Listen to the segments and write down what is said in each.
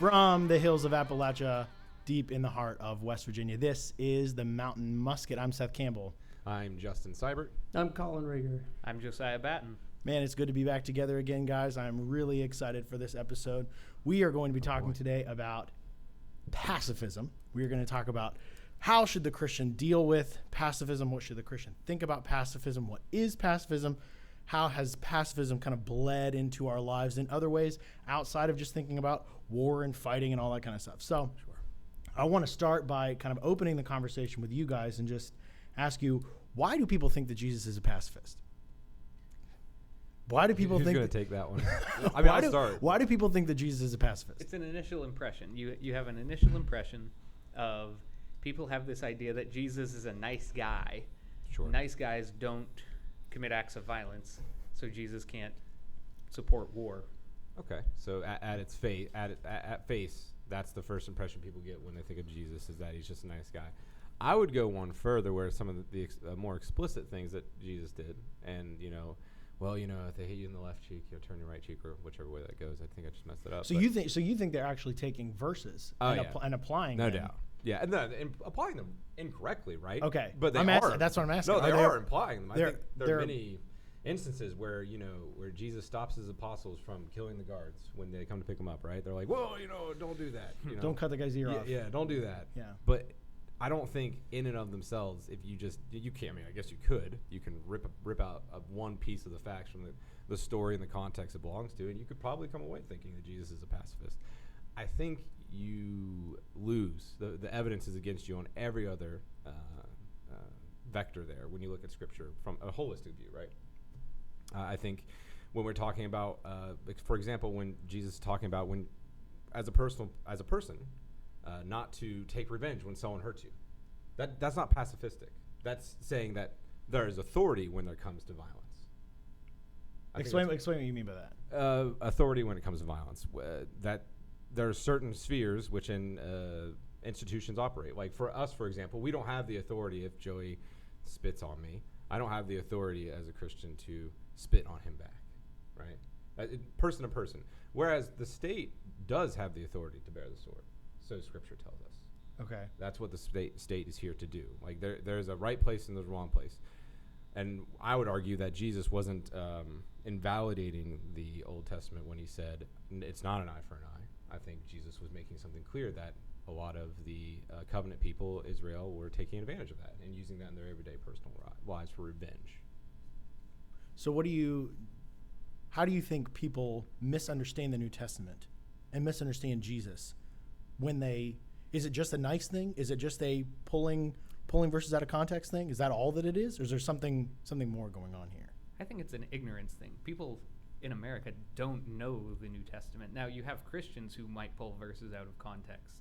From the hills of Appalachia, deep in the heart of West Virginia, this is the Mountain Musket. I'm Seth Campbell. I'm Justin Seibert. I'm Colin Rieger. I'm Josiah Batten. Man, it's good to be back together again, guys. I'm really excited for this episode. We are going to be talking today about pacifism. We are going to talk about how should the Christian deal with pacifism? What should the Christian think about pacifism? What is pacifism? How has pacifism kind of bled into our lives in other ways outside of just thinking about war and fighting and all that kind of stuff? So I want to start by kind of opening the conversation with you guys and just ask you, why do people think that Jesus is a pacifist? Why do people Who's think going to take that one? I mean, I'll start. Why do people think that Jesus is a pacifist? It's an initial impression. You have an initial impression of people have this idea that Jesus is a nice guy. Sure. Nice guys don't commit acts of violence, so Jesus can't support war. Okay, so at face, that's the first impression people get when they think of Jesus, is that he's just a nice guy. I would go one further, where some of the more explicit things that Jesus did, and if they hit you in the left cheek, you'll turn your right cheek, or whichever way that goes. I think I just messed it up. So you think they're actually taking verses and applying no them? doubt. Yeah, and applying them incorrectly, right? Okay, but that's what I'm asking. No, they are implying them. I think there are they're many instances where Jesus stops his apostles from killing the guards when they come to pick them up. Right? They're like, "Whoa, don't do that. Don't cut the guy's ear off." Yeah, don't do that. Yeah, but I don't think in and of themselves, if you can't. I mean, I guess you could. You can rip out one piece of the facts from the story and the context it belongs to, and you could probably come away thinking that Jesus is a pacifist. I think you lose. The evidence is against you on every other vector there when you look at Scripture from a holistic view, right? I think when we're talking about, for example, when Jesus is talking about when, as a person, not to take revenge when someone hurts you, that's not pacifistic. That's saying that there is authority when there comes to violence. Explain what you mean by that. Authority when it comes to violence. That there are certain spheres which institutions operate. Like for us, for example, we don't have the authority if Joey spits on me. I don't have the authority as a Christian to spit on him back, right? Person to person. Whereas the state does have the authority to bear the sword. So Scripture tells us. Okay. That's what the state is here to do. Like there's a right place and there's a wrong place. And I would argue that Jesus wasn't invalidating the Old Testament when he said it's not an eye for an eye. I think Jesus was making something clear that a lot of the covenant people, Israel, were taking advantage of that and using that in their everyday personal lives for revenge. So how do you think people misunderstand the New Testament and misunderstand Jesus is it just a nice thing? Is it just a pulling verses out of context thing? Is that all that it is? Or is there something more going on here? I think it's an ignorance thing. People in America don't know the New Testament. Now, you have Christians who might pull verses out of context,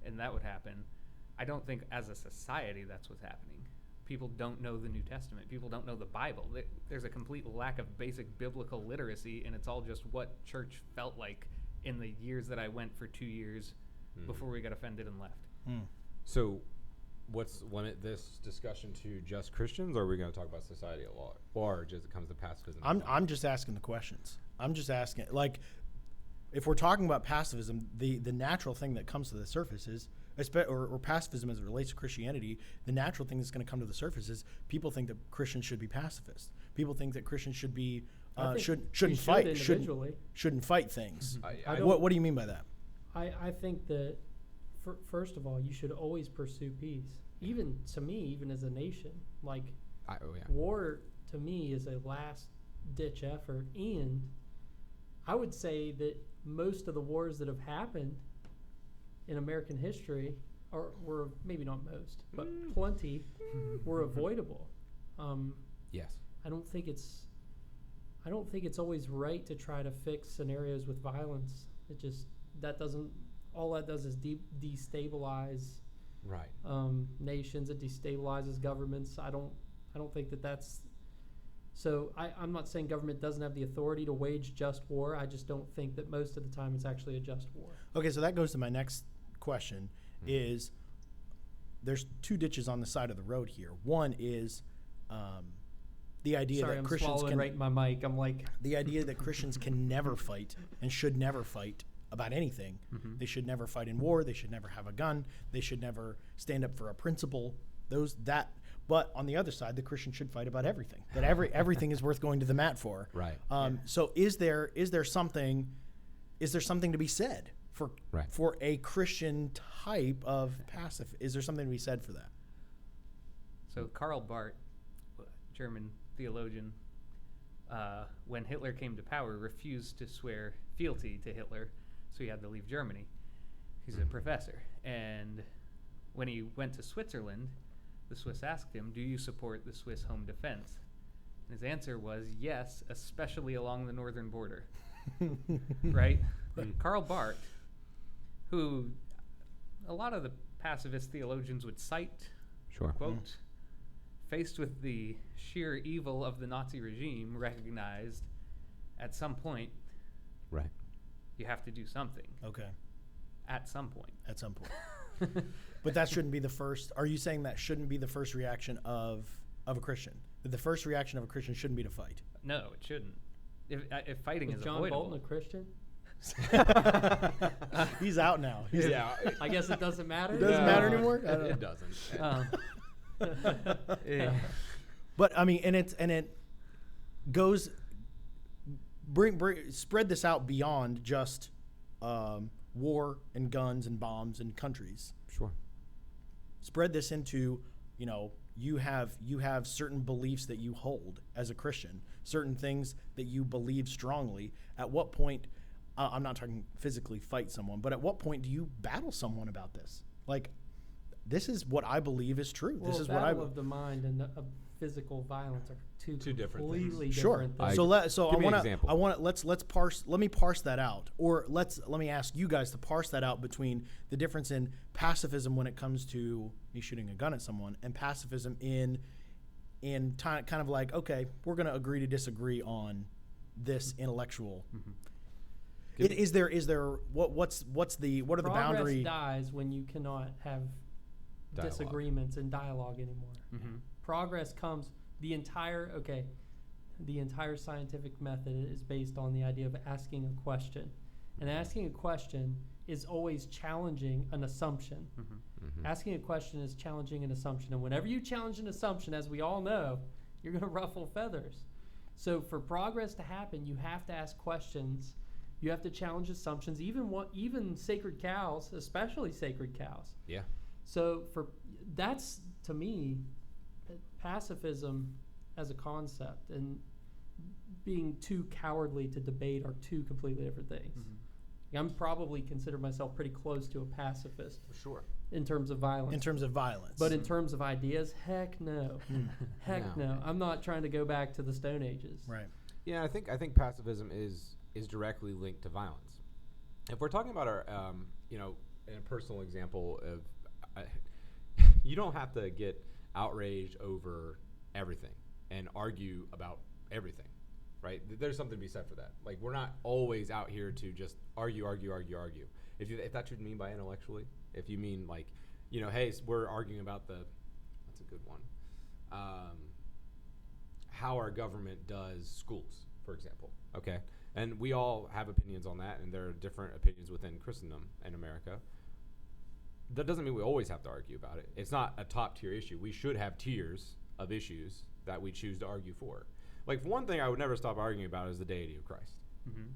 and that would happen. I don't think as a society that's what's happening. People don't know the New Testament. People don't know the Bible. There's a complete lack of basic biblical literacy, and it's all just what church felt like in the years that I went for 2 years before we got offended and left. So let's limit this discussion to just Christians, or are we going to talk about society at large as it comes to pacifism? I'm just asking the questions. I'm just asking, like, if we're talking about pacifism, the natural thing that comes to the surface is, or pacifism as it relates to Christianity, the natural thing that's going to come to the surface is people think that Christians should be pacifists. People think that Christians should be shouldn't fight things. What do you mean by that? I think that, first of all, you should always pursue peace. Even to me, even as a nation, war to me is a last-ditch effort. And I would say that most of the wars that have happened in American history were maybe not most, but plenty were avoidable. Yes. I don't think it's always right to try to fix scenarios with violence. All that does is destabilize nations. It destabilizes governments. I don't think that's. So I'm not saying government doesn't have the authority to wage just war. I just don't think that most of the time it's actually a just war. Okay, so that goes to my next question. Is there's two ditches on the side of the road here. One is the idea that Christians can right in my mic. I'm like the idea that Christians can never fight and should never fight about anything. Mm-hmm. They should never fight in war. They should never have a gun. They should never stand up for a principle. But on the other side, the Christian should fight about everything. That everything is worth going to the mat for. Right. So is there something to be said for a Christian type of pacifist? Is there something to be said for that? So Karl Barth, German theologian, when Hitler came to power, refused to swear fealty to Hitler, so he had to leave Germany. He's a professor, and when he went to Switzerland, the Swiss asked him, "Do you support the Swiss home defense?" And his answer was yes, especially along the northern border. Right? Karl Barth, who a lot of the pacifist theologians would cite, quote, faced with the sheer evil of the Nazi regime, recognized at some point, you have to do something. Okay. At some point. At some point. But that shouldn't be the first. Are you saying that shouldn't be the first reaction of a Christian? That the first reaction of a Christian shouldn't be to fight? No, it shouldn't. If fighting is John avoidable. Bolton a Christian? He's out now. I guess it doesn't matter. It doesn't matter anymore. It doesn't. Yeah. But I mean, and it goes spread this out beyond just war and guns and bombs and countries. Sure. Spread this into, you have certain beliefs that you hold as a Christian, certain things that you believe strongly. At what point, I'm not talking physically fight someone, but at what point do you battle someone about this? Like, this is what I believe is true. Well, this is battle of the mind and physical violence are two different completely things. Different things. Let me parse that out, or let me ask you guys to parse that out between the difference in pacifism when it comes to me shooting a gun at someone, and pacifism in kind of like, okay, we're going to agree to disagree on this intellectual. Mm-hmm. What are the boundaries? Progress dies when you cannot have disagreements and dialogue anymore. Mm-hmm. Progress comes. The entire scientific method is based on the idea of asking a question, and asking a question is always challenging an assumption. Mm-hmm. Mm-hmm. Asking a question is challenging an assumption, and whenever you challenge an assumption, as we all know, you're going to ruffle feathers. So for progress to happen, you have to ask questions. You have to challenge assumptions, even sacred cows, especially sacred cows. Yeah. So that's, to me, pacifism as a concept and being too cowardly to debate are two completely different things. Mm-hmm. I'm probably consider myself pretty close to a pacifist. For sure. In terms of violence. But in terms of ideas, heck no. Heck no. I'm not trying to go back to the Stone Ages. Right. Yeah, I think pacifism is directly linked to violence. If we're talking about our, in a personal example of, you don't have to get outraged over everything and argue about everything, right? There's something to be said for that. Like, we're not always out here to just argue. If that's what you mean by intellectually, if you mean like, hey, we're arguing about that's a good one, how our government does schools, for example, okay? And we all have opinions on that, and there are different opinions within Christendom in America. That doesn't mean we always have to argue about it. It's not a top-tier issue. We should have tiers of issues that we choose to argue for. Like, for one thing I would never stop arguing about is the deity of Christ. Mm-hmm.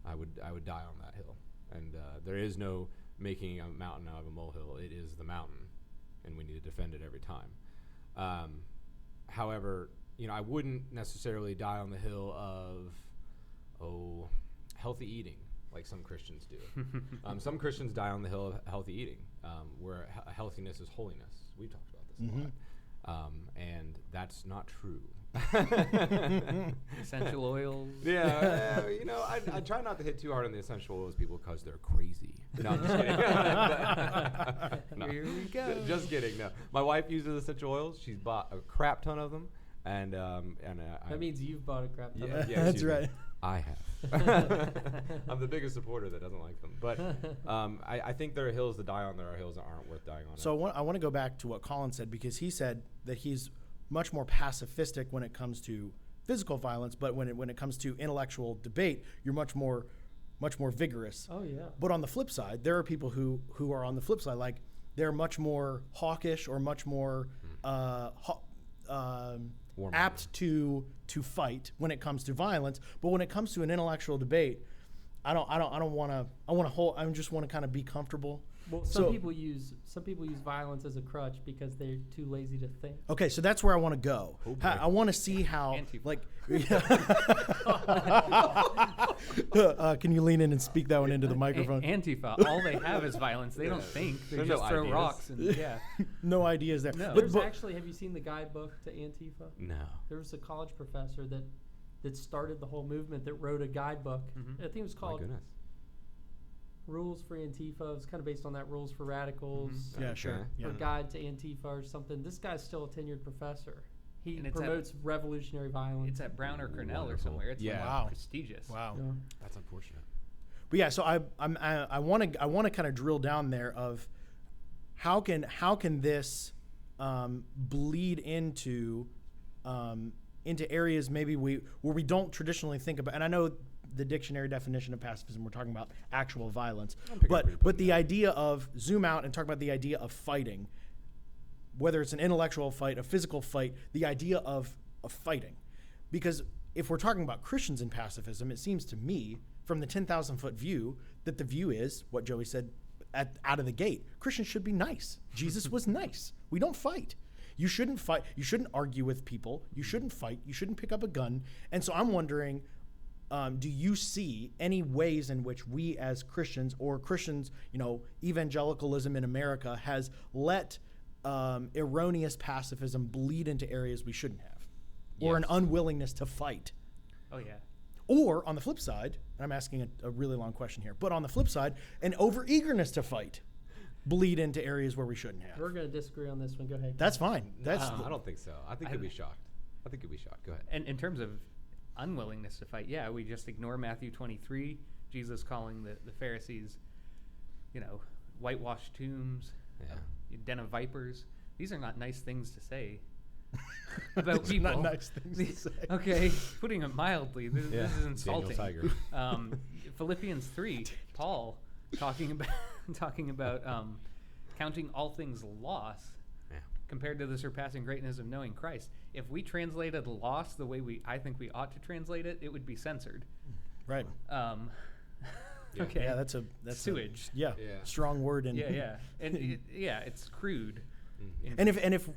I would die on that hill. And there is no making a mountain out of a molehill. It is the mountain, and we need to defend it every time. However, I wouldn't necessarily die on the hill of, healthy eating, like some Christians do. Some Christians die on the hill of healthy eating, where healthiness is holiness. We've talked about this a lot. And that's not true. Essential oils. Yeah, I try not to hit too hard on the essential oils people because they're crazy. No, I'm just kidding. No. Here we go. Just kidding. No, my wife uses essential oils. She's bought a crap ton of them, and that means you've bought a crap ton. Yeah, that's right. I have. I'm the biggest supporter that doesn't like them, but I think there are hills to die on. There are hills that aren't worth dying on. So I want to go back to what Colin said, because he said that he's much more pacifistic when it comes to physical violence, but when it comes to intellectual debate, you're much more much more vigorous. Oh yeah. But on the flip side, there are people who are on the flip side, like they're much more hawkish or much more apt to fight when it comes to violence. But when it comes to an intellectual debate, I just want to kind of be comfortable. Well, some people use violence as a crutch because they're too lazy to think. Okay, so that's where I want to go. I want to see how, Antifa. like, can you lean in and speak that one into the microphone? Antifa, all they have is violence. They don't think. They There's just no throw ideas. rocks and No ideas there. No. There's actually, have you seen the guidebook to Antifa? No. There was a college professor that started the whole movement that wrote a guidebook. I think it was My called goodness. Rules for Antifa. It was kind of based on that, Rules for Radicals. Yeah, Okay. sure. Yeah. Or Guide to Antifa or something. This guy's still a tenured professor. He And it's promotes revolutionary violence. It's at Brown or Cornell Wonderful. or somewhere. It's Yeah. like Wow. prestigious. Wow. Yeah. That's unfortunate. But yeah, so I want to kind of drill down there of how can this bleed into areas maybe where we don't traditionally think about. And I know the dictionary definition of pacifism, we're talking about actual violence, but the idea of zoom out and talk about the idea of fighting, whether it's an intellectual fight, a physical fight, the idea of fighting, because if we're talking about Christians in pacifism, it seems to me from the 10,000-foot view that the view is what Joey said out of the gate. Christians should be nice. Jesus was nice. We don't fight. You shouldn't fight. You shouldn't argue with people. You shouldn't fight. You shouldn't pick up a gun. And so I'm wondering, do you see any ways in which we as Christians or Christians, evangelicalism in America has let erroneous pacifism bleed into areas we shouldn't have, or an unwillingness to fight? Oh yeah. Or on the flip side, and I'm asking a really long question here, but on the flip side, an over-eagerness to fight bleed into areas where we shouldn't have. We're going to disagree on this one. Go ahead. That's fine. That's I don't think so. I think you'd be shocked. Go ahead. And in terms of unwillingness to fight, yeah, we just ignore Matthew 23, Jesus calling the Pharisees, whitewashed tombs, den of vipers. These are not nice things to say about These are people. not nice things to say. Okay, putting it mildly, this is insulting. Daniel Tiger. Philippians 3, Paul talking about counting all things loss compared to the surpassing greatness of knowing Christ. If we translated loss the way I think we ought to translate it, it would be censored. Right. Okay. Yeah, that's sewage. Yeah. Strong word. And and it's crude. And if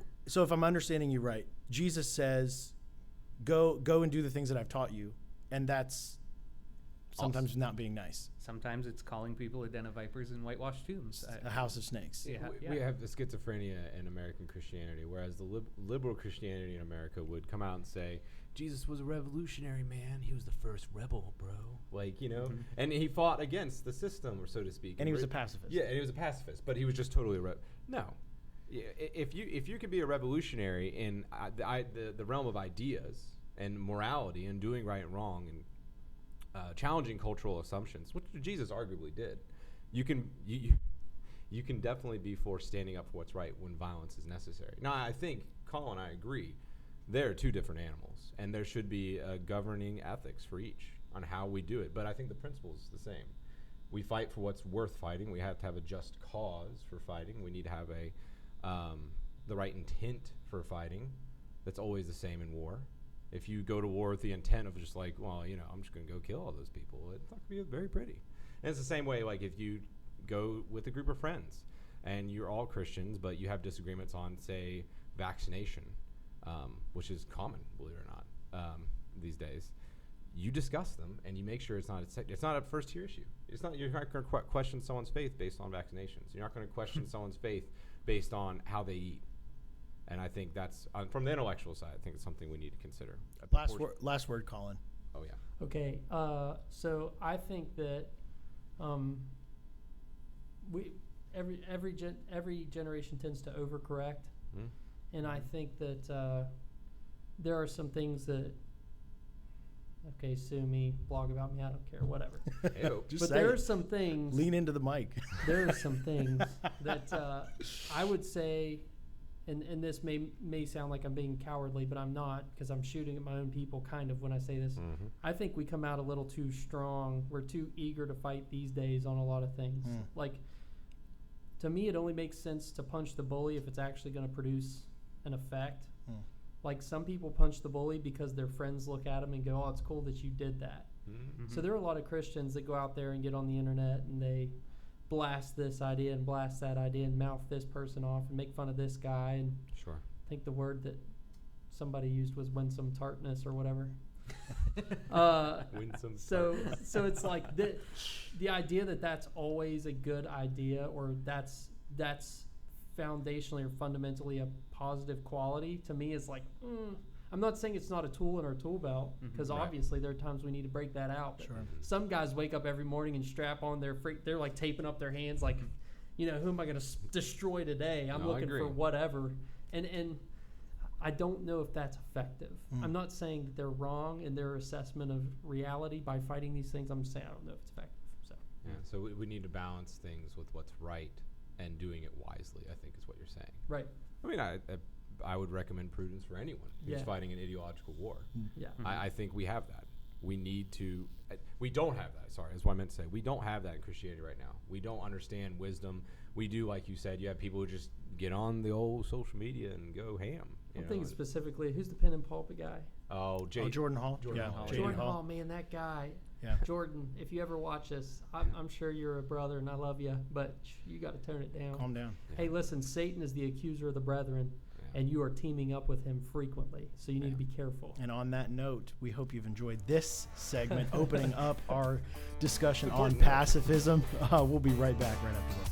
I'm understanding you right, Jesus says, go and do the things that I've taught you, and that's sometimes not being nice. Sometimes it's calling people a den of vipers and whitewashed tombs. A house of snakes. We have the schizophrenia in American Christianity, whereas the liberal Christianity in America would come out and say, Jesus was a revolutionary man. He was the first rebel, bro. And he fought against the system, or so to speak. And he was a pacifist. Yeah, and he was a pacifist, but he was just totally no. If you could be a revolutionary in the realm of ideas and morality and doing right and wrong and challenging cultural assumptions, which Jesus arguably did, you can definitely be for standing up for what's right when violence is necessary. Now, I think Colin, I agree, they're two different animals, and there should be a governing ethics for each on how we do it. But I think the principle is the same. We fight for what's worth fighting. We have to have a just cause for fighting. We need to have the right intent for fighting. That's always the same in war. If you go to war with the intent of just I'm just going to go kill all those people, it's not going to be very pretty. And it's the same way, if you go with a group of friends and you're all Christians, but you have disagreements on, say, vaccination, which is common, believe it or not, these days. You discuss them and you make sure it's not a first-tier issue. You're not going to question someone's faith based on vaccinations. You're not going to question someone's faith based on how they eat. And I think that's, from the intellectual side, I think it's something we need to consider. Last word, Colin. Oh, yeah. Okay, so I think that every generation tends to overcorrect, and I think that there are some things that, okay, sue me, blog about me, I don't care, whatever. But there are some things. Lean into the mic. There are some things that I would say and this may sound like I'm being cowardly, but I'm not, because I'm shooting at my own people kind of when I say this. Mm-hmm. I think we come out a little too strong. We're too eager to fight these days on a lot of things. Like, to me, it only makes sense to punch the bully if it's actually going to produce an effect. Like, some people punch the bully because their friends look at them and go, oh, it's cool that you did that. So there are a lot of Christians that go out there and get on the internet and they blast this idea and blast that idea and mouth this person off and make fun of this guy. And Sure. I think the word that somebody used was winsome tartness or whatever. Winsome So it's like the idea that that's always a good idea, or that's foundationally or fundamentally a positive quality, to me is like, I'm not saying it's not a tool in our tool belt, because obviously there are times we need to break that out. But some guys wake up every morning and strap on they're like taping up their hands like, who am I going to destroy today? I'm looking for whatever. And I don't know if that's effective. I'm not saying that they're wrong in their assessment of reality by fighting these things. I'm just saying I don't know if it's effective. So we need to balance things with what's right and doing it wisely, I think is what you're saying. Right. I mean, I would recommend prudence for anyone who's fighting an ideological war. Yeah. I think we have that. We need to. We don't have that. Sorry, that's what I meant to say. We don't have that in Christianity right now. We don't understand wisdom. We do, like you said, you have people who just get on the old social media and go ham. I'm thinking specifically, who's the pen and pulpit guy? Jordan Hall. Jordan Hall, man, that guy. Yeah. Jordan, if you ever watch this, I'm sure you're a brother and I love you, but you got to tone it down. Calm down. Hey, listen, Satan is the accuser of the brethren, and you are teaming up with him frequently, so you need to be careful. And on that note, we hope you've enjoyed this segment, opening up our discussion on pacifism. We'll be right back right after this.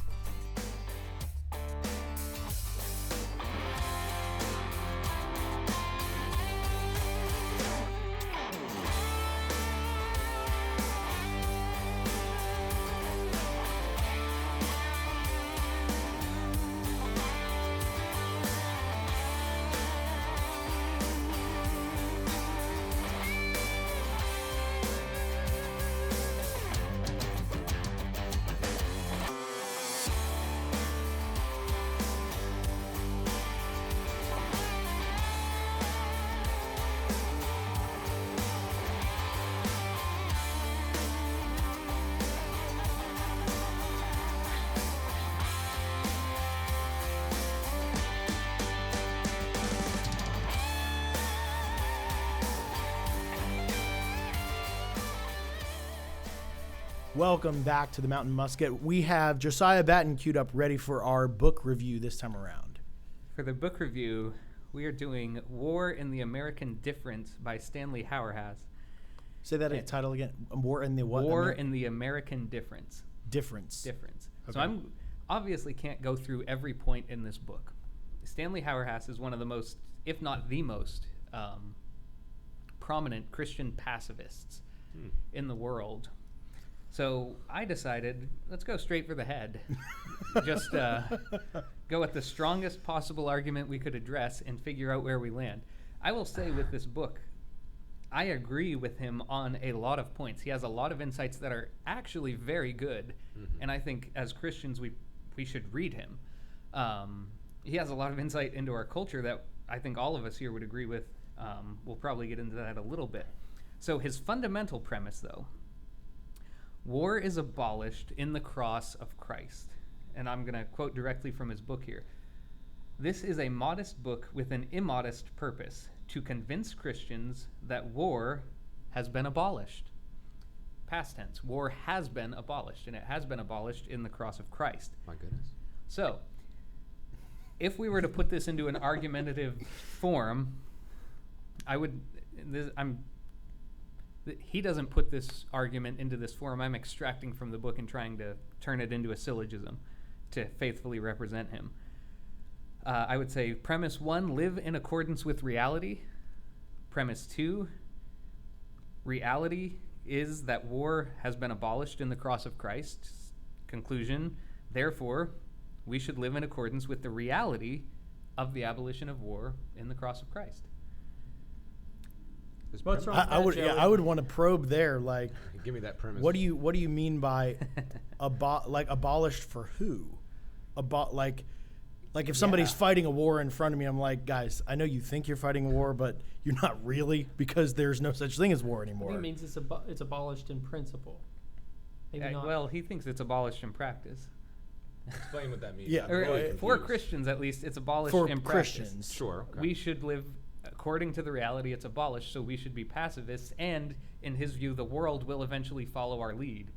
Welcome back to the Mountain Musket. We have Josiah Batten queued up ready for our book review this time around. For the book review, we are doing War in the American Difference by Stanley Hauerwas. Say that title again. War in the what? War in the American Difference. Difference. Okay. So I'm obviously can't go through every point in this book. Stanley Hauerwas is one of the most, if not the most, prominent Christian pacifists in the world. So I decided, let's go straight for the head. Just go with the strongest possible argument we could address and figure out where we land. I will say with this book, I agree with him on a lot of points. He has a lot of insights that are actually very good, and I think as Christians we should read him. He has a lot of insight into our culture that I think all of us here would agree with. We'll probably get into that a little bit. So his fundamental premise, though, war is abolished in the cross of Christ. And I'm going to quote directly from his book here. This is a modest book with an immodest purpose, to convince Christians that war has been abolished. Past tense, war has been abolished, and it has been abolished in the cross of Christ. My goodness. So, if we were to put this into an argumentative form, he doesn't put this argument into this form. I'm extracting from the book and trying to turn it into a syllogism to faithfully represent him. I would say premise 1, live in accordance with reality. Premise 2, reality is that war has been abolished in the cross of Christ. Conclusion, therefore, we should live in accordance with the reality of the abolition of war in the cross of Christ. I would want to probe there. Like, give me that premise. What do you mean by abolished for who? Like if somebody's fighting a war in front of me, I'm like, guys, I know you think you're fighting a war, but you're not really, because there's no such thing as war anymore. I think it means it's abolished in principle. Maybe not. Well, he thinks it's abolished in practice. Explain what that means. Yeah. Or, for Christians, at least, it's abolished For in practice. Christians. Sure. Okay. We should live according to the reality it's abolished, so we should be pacifists, and in his view, the world will eventually follow our lead.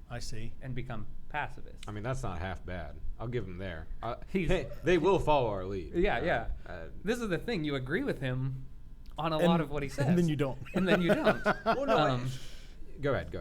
I see. And become pacifists. I mean, that's not half bad. I'll give him there. They will follow our lead. Yeah. This is the thing. You agree with him on a lot of what he says. And then you don't. And then you don't. Well, no, go ahead.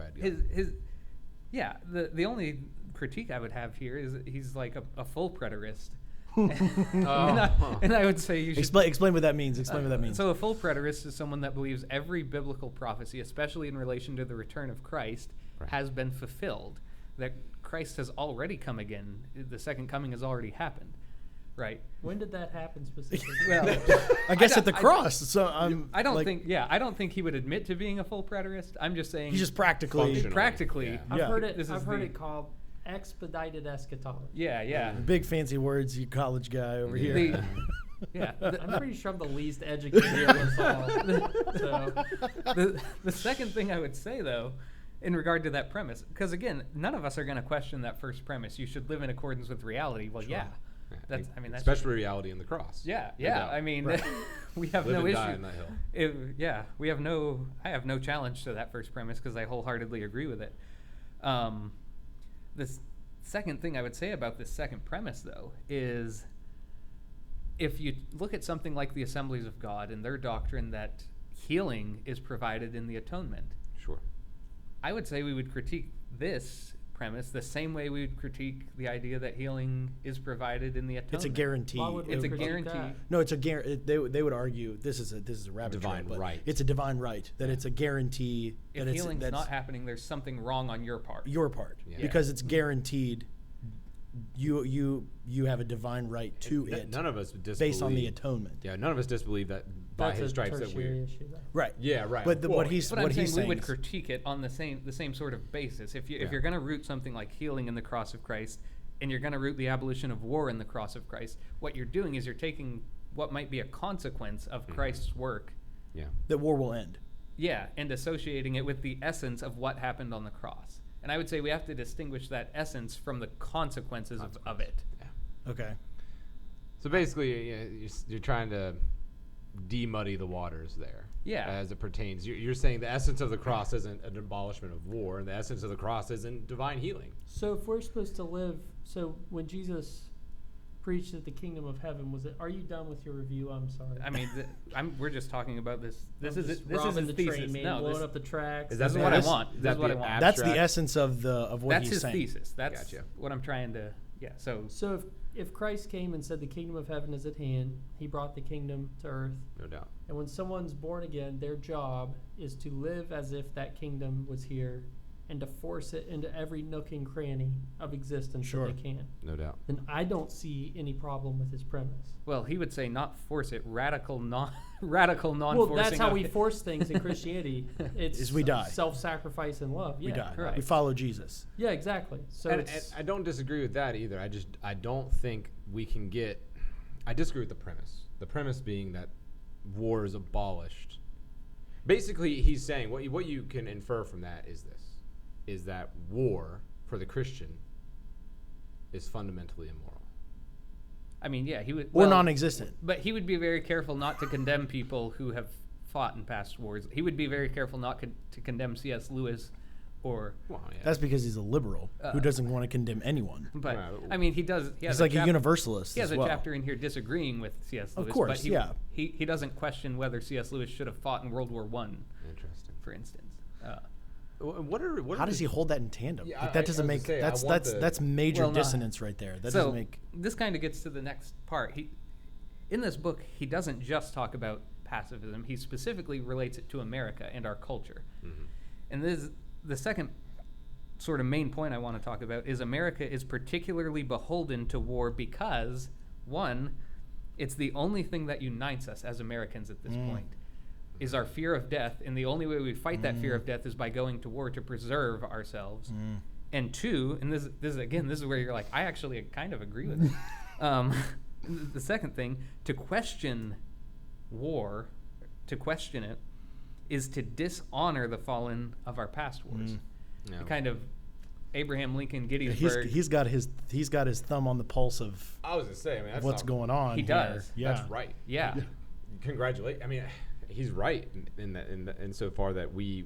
The only critique I would have here is he's like a full preterist. And I would say you should explain what that means. Explain what that means. So a full preterist is someone that believes every biblical prophecy, especially in relation to the return of Christ, has been fulfilled. That Christ has already come again. The second coming has already happened. Right. When did that happen specifically? Well, I guess at the cross. I don't think he would admit to being a full preterist. I'm just saying he's just practically. Yeah. I've heard it called expedited eschatology. Yeah. Big fancy words, you college guy over here. I'm pretty sure I'm the least educated of us all. So, the second thing I would say, though, in regard to that premise, because again, none of us are going to question that first premise. You should live in accordance with reality. Well, sure. That's especially reality in the cross. Yeah. I mean, we have live no and issue. Die on that hill. We have no. I have no challenge to that first premise because I wholeheartedly agree with it. This second thing I would say about this second premise, though, is if you look at something like the Assemblies of God and their doctrine that healing is provided in the atonement. Sure. I would say we would critique this premise the same way we would critique the idea that healing is provided in the atonement. It's a guarantee. It's a guarantee. No, it's a guarantee. They would argue this is a rabbit divine trail, right. It's a divine right that it's a guarantee. If healing's not happening, there's something wrong on your part. Because it's guaranteed. You have a divine right to it. None of us disbelieve based on the atonement. Yeah, none of us disbelieve that by his stripes that we're right. Yeah, right. But what he's saying, we would critique it on the same sort of basis. If you're going to root something like healing in the cross of Christ, and you're going to root the abolition of war in the cross of Christ, what you're doing is you're taking what might be a consequence of Christ's work. Yeah. That war will end. Yeah, and associating it with the essence of what happened on the cross. And I would say we have to distinguish that essence from the consequences of it. Yeah. Okay. So basically, you're trying to demuddy the waters there. Yeah. As it pertains, you're saying the essence of the cross isn't an abolishment of war, and the essence of the cross isn't divine healing. So if we're supposed to live, so when Jesus preached at the kingdom of heaven, are you done with your review? I'm sorry. I mean, we're just talking about this. This is his the thesis. Train, man, blowing up the tracks. That's what I want. That's what I want. That's the essence of what he's saying. That's his thesis. That's what I'm trying to. Yeah. So if Christ came and said the kingdom of heaven is at hand, he brought the kingdom to earth. No doubt. And when someone's born again, their job is to live as if that kingdom was here and to force it into every nook and cranny of existence that they can. No doubt. Then I don't see any problem with his premise. Well, he would say not force it, radical non-forcing. Well, that's how we force things in Christianity. It's we die. Self-sacrifice and love. We die. Correct. We follow Jesus. Yeah, exactly. So and I don't disagree with that either. I don't think we can get. I disagree with the premise. The premise being that war is abolished. Basically, he's saying what you can infer from that is this. Is that war for the Christian is fundamentally immoral. I mean, yeah, he would. Or non-existent. But he would be very careful not to condemn people who have fought in past wars. He would be very careful not to condemn C.S. Lewis or... Well, yeah. That's because he's a liberal who doesn't want to condemn anyone. But, I mean, he does... He's like a universalist He has as a well. chapter in here disagreeing with C.S. Lewis. Of course, but he doesn't question whether C.S. Lewis should have fought in World War I, for instance. How does he hold that in tandem? Yeah, that doesn't make that's major dissonance right there. That doesn't make. This kind of gets to the next part. In this book, he doesn't just talk about pacifism. He specifically relates it to America and our culture. Mm-hmm. And this is the second sort of main point I want to talk about is America is particularly beholden to war because, one, it's the only thing that unites us as Americans at this point. Is our fear of death, and the only way we fight that fear of death is by going to war to preserve ourselves. And two, and this is where you're like, I actually kind of agree with it. the second thing, to question war, to question it, is to dishonor the fallen of our past wars. No. Kind of Abraham Lincoln Gettysburg. He's got his thumb on the pulse of. I was gonna say, I mean, that's what's going on. He here. does. Yeah. That's right. Yeah. Congratulate. I mean, he's right in so far that we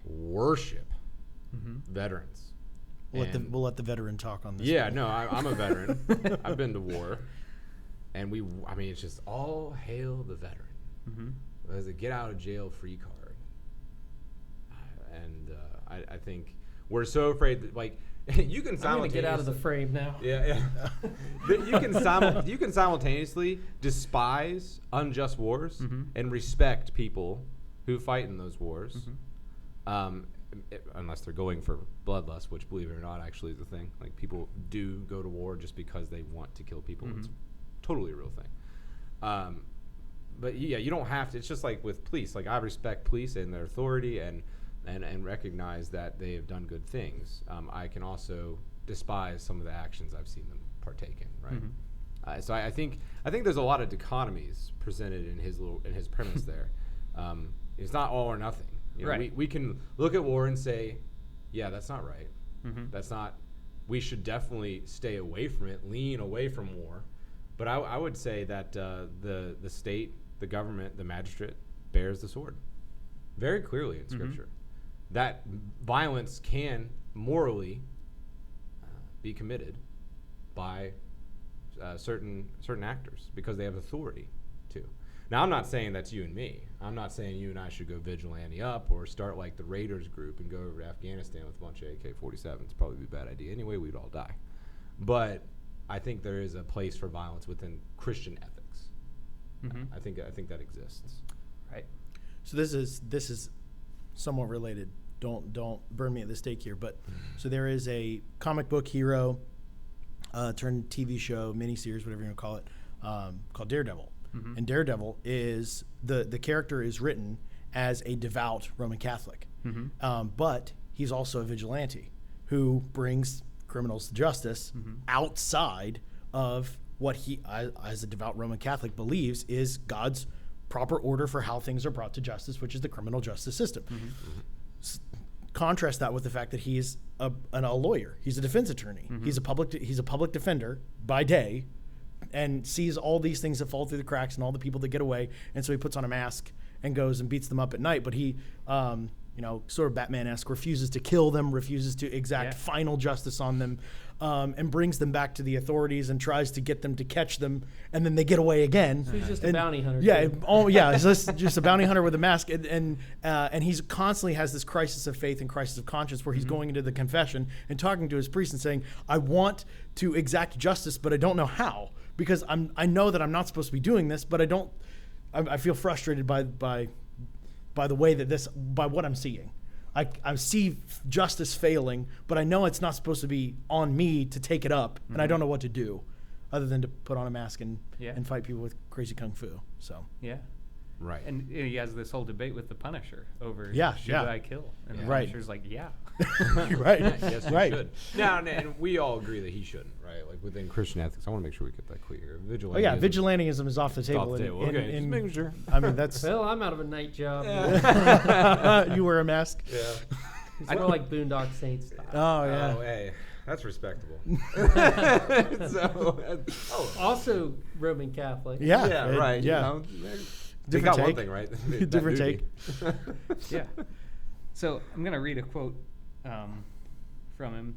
worship veterans. We'll let the veteran talk on this. Yeah, one. no, I'm a veteran. I've been to war, and I mean, it's just all hail the veteran. As a get out of jail free card, and I think we're so afraid that, like, you can I'm gonna get out of the frame now. Yeah. You can simultaneously despise unjust wars and respect people who fight in those wars, unless they're going for bloodlust, which, believe it or not, actually is a thing. Like, people do go to war just because they want to kill people. It's totally a real thing. But yeah, you don't have to. It's just like with police. Like, I respect police and their authority and recognize that they have done good things. I can also despise some of the actions I've seen them partake in. Right. So I think there's a lot of dichotomies presented in his premise there. It's not all or nothing. You know, Right. we can look at war and say, yeah, that's not right. That's not. We should definitely stay away from it, lean away from war. But I would say that the state, the government, the magistrate bears the sword very clearly in Scripture. That violence can morally be committed by certain actors because they have authority to. Now, I'm not saying that's you and me. I'm not saying you and I should go vigilante up or start like the Raiders group and go over to Afghanistan with a bunch of AK-47s. It's probably a bad idea. Anyway, we'd all die. But I think there is a place for violence within Christian ethics. I think that exists. Right. So this is somewhat related. Don't burn me at the stake here. But so there is a comic book hero turned TV show, miniseries, whatever you want to call it, called Daredevil. And Daredevil is the character is written as a devout Roman Catholic, but he's also a vigilante who brings criminals to justice outside of what he, as a devout Roman Catholic, believes is God's proper order for how things are brought to justice, which is the criminal justice system. Contrast that with the fact that he's a lawyer. He's a defense attorney. He's a public defender by day, and sees all these things that fall through the cracks and all the people that get away. And so he puts on a mask and goes and beats them up at night. But he, sort of Batman-esque, refuses to kill them, refuses to exact final justice on them, and brings them back to the authorities and tries to get them to catch them, and then they get away again. So he's just a bounty hunter. Yeah, he's just a bounty hunter with a mask, and he's constantly has this crisis of faith and crisis of conscience where he's going into the confession and talking to his priest and saying, I want to exact justice, but I don't know how, because I know that I'm not supposed to be doing this, but I feel frustrated by the way that by what I'm seeing. I see justice failing, but I know it's not supposed to be on me to take it up, and I don't know what to do other than to put on a mask and fight people with crazy kung fu. So Right. And he has this whole debate with the Punisher over should I kill? And the Right. Punisher's like, right. Yes, you should. Now, and we all agree that he shouldn't, right? Like, within Christian ethics, I want to make sure we get that clear. Vigilantism is off the table. Okay, just making sure. I mean, that's. Well, I'm out of a night job. You wear a mask. Yeah. It's more like Boondock Saints style. Oh yeah. Oh, hey, that's respectable. Also Roman Catholic. Yeah. Right. Yeah. You know, they Different got one take. thing right. Different take. yeah. So I'm gonna read a quote from him.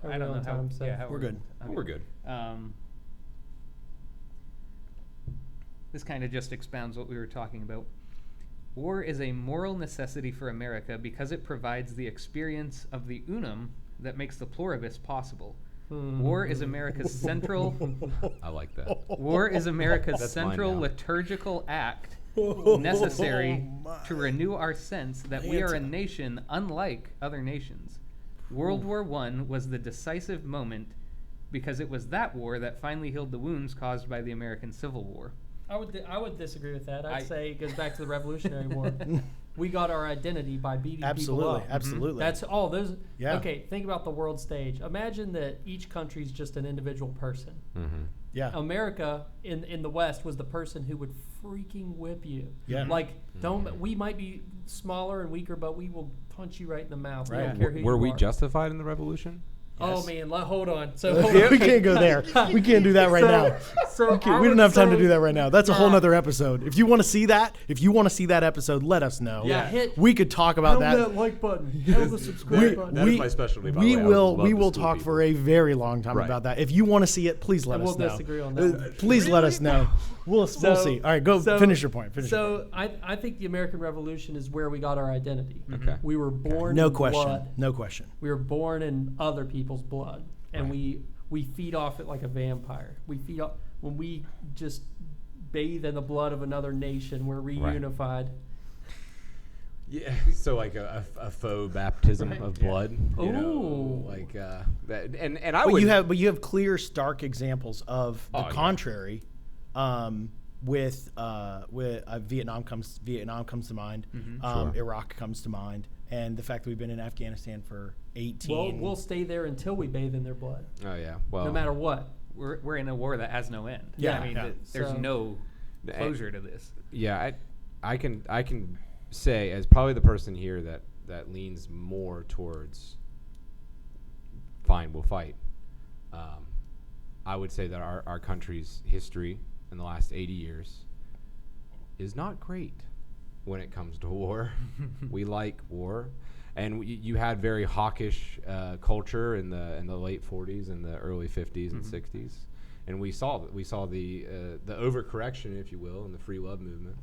I don't know how. How we're good. Okay. We're good. This kind of just expounds what we were talking about. War is a moral necessity for America because it provides the experience of the unum that makes the pluribus possible. War is America's central. I like that. War is America's That's central mine now. liturgical act necessary to renew our sense that we are a nation unlike other nations. World War I was the decisive moment because it was that war that finally healed the wounds caused by the American Civil War. I would disagree with that. I'd say it goes back to the Revolutionary War. we got our identity by beating people up. Absolutely. That's all those. Yeah. Okay, think about the world stage. Imagine that each country's just an individual person. Mm-hmm. Yeah. America in the West was the person who would freaking whip you. Yeah. Like, we might be smaller and weaker, but we will punch you right in the mouth. Right. We don't care who Were you we are. justified in the revolution? Oh man, hold on. So we can't go there. We can't do that right now. So We don't have time to do that right now. That's a whole nother episode. If you want to see that, episode, let us know. Yeah, we could talk about hit that. that like button. Hit the subscribe button. That is my specialty, by the We way. I will would love to school talk people. for a very long time Right. about that. If you want to see it, please let And us we'll know. disagree on that one. Please let us know. We'll see. All right, go finish your point. I think the American Revolution is where we got our identity. Okay. We were born No in question. blood. No question. We were born in other people's blood, and Right. we feed off it like a vampire. We feed off when we just bathe in the blood of another nation. We're reunified. Yeah, so like a faux baptism Right. of blood. You know, Ooh. like that, and I But would. you have clear, stark examples of the Oh, yeah. contrary. With Vietnam comes to mind. Sure. Iraq comes to mind, and the fact that we've been in Afghanistan for 18. Well, we'll stay there until we bathe in their blood, Oh yeah. Well, no matter what. We're in a war that has no end. Yeah, I mean, yeah. there's So- no closure to this. Yeah, I can say as probably the person here that leans more towards fine, we'll fight. I would say that our country's history in the last 80 years is not great when it comes to war. We like war, and you had very hawkish culture in the late 40s and the early 50s and 60s, and we saw the overcorrection, if you will, in the free love movement.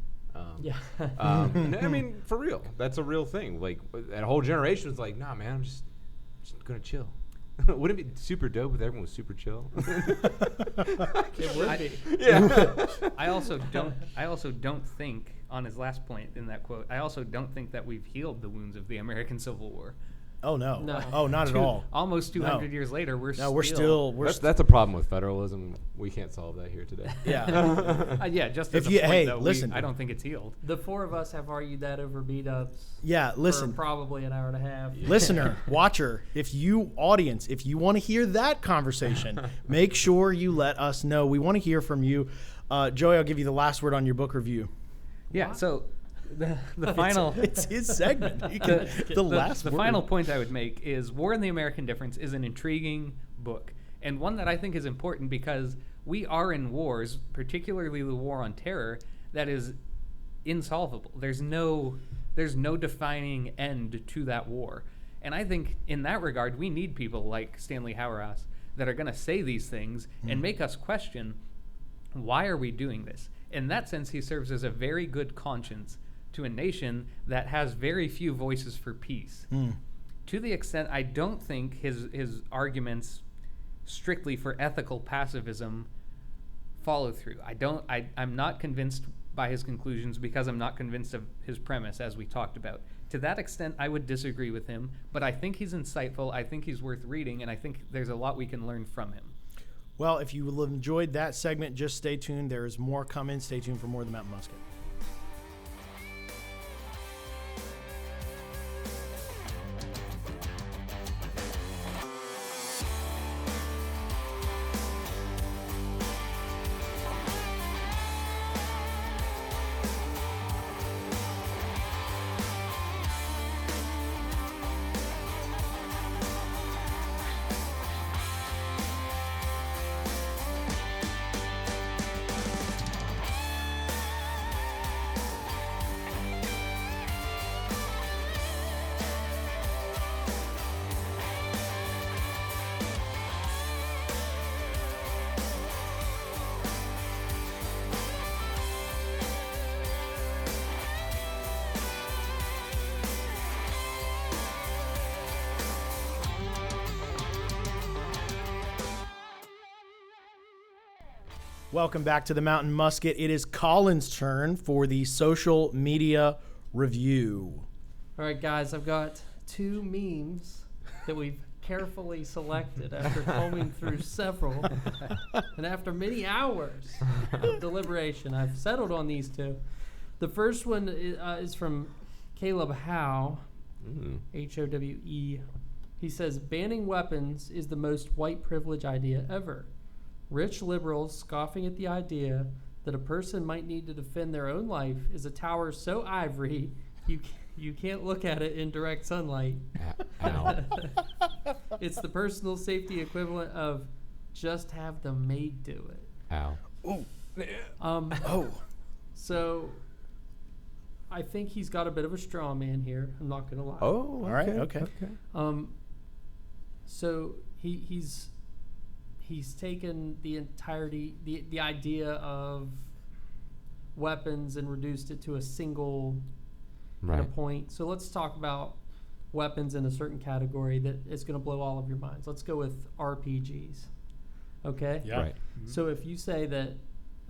Yeah. And I mean, for real, that's a real thing. Like that whole generation was like, nah, man, I'm just gonna chill. Wouldn't it be super dope if everyone was super chill? It would be. Yeah. I also don't think, on his last point in that quote, I also don't think that we've healed the wounds of the American Civil War. Oh no. No. Oh, not at all. Almost 200 years later, we're That's a problem with federalism. We can't solve that here today. Yeah. yeah. Just If as a you- point, hey, though, listen. I don't think it's healed. The four of us have argued that over B-dubs. Yeah. Listen. For probably an hour and a half. Listener, watcher, if you want to hear that conversation, make sure you let us know. We want to hear from you. Joey, I'll give you the last word on your book review. Yeah. So the final. It's his segment. You can, The final point I would make is War and the American Difference is an intriguing book, and one that I think is important because we are in wars, particularly the war on terror, that is insolvable. There's no defining end to that war. And I think in that regard, we need people like Stanley Hauerwas that are going to say these things and make us question, why are we doing this? In that sense, he serves as a very good conscience to a nation that has very few voices for peace. To the extent I don't think his arguments strictly for ethical pacifism follow through. I'm not convinced by his conclusions because I'm not convinced of his premise, as we talked about. To that extent, I would disagree with him, but I think he's insightful, I think he's worth reading, and I think there's a lot we can learn from him. Well, if you enjoyed that segment, just stay tuned. There is more coming. Stay tuned for more of the Mountain Musket. Welcome back to the Mountain Musket. It is Colin's turn for the social media review. All right, guys, I've got two memes that we've carefully selected after combing through several. And after many hours of deliberation, I've settled on these two. The first one is from Caleb Howe, Howe, he says, banning weapons is the most white privilege idea ever. Rich liberals scoffing at the idea that a person might need to defend their own life is a tower so ivory you can't look at it in direct sunlight. Ow. It's the personal safety equivalent of just have the maid do it. Ow. Oh. So I think he's got a bit of a straw man here. I'm not going to lie. Oh, all right. Okay. So he's taken the entirety, the idea of weapons and reduced it to a single point. So let's talk about weapons in a certain category that is going to blow all of your minds. Let's go with RPGs. Okay? Yeah. Right. So if you say that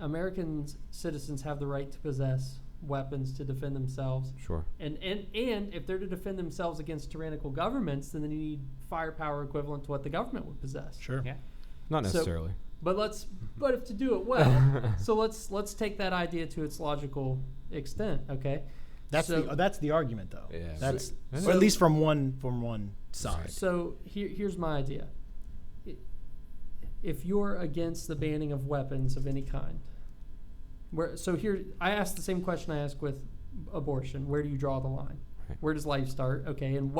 American citizens have the right to possess weapons to defend themselves, Sure. and if they're to defend themselves against tyrannical governments, then they need firepower equivalent to what the government would possess. Sure. Yeah. Not necessarily. But if to do it well, so let's take that idea to its logical extent. Okay. That's the argument, though. Yeah. That's So- or at least from one side. So here's my idea. If you're against the banning of weapons of any kind, I asked the same question I asked with abortion. Where do you draw the line? Right. Where does life start? Okay, and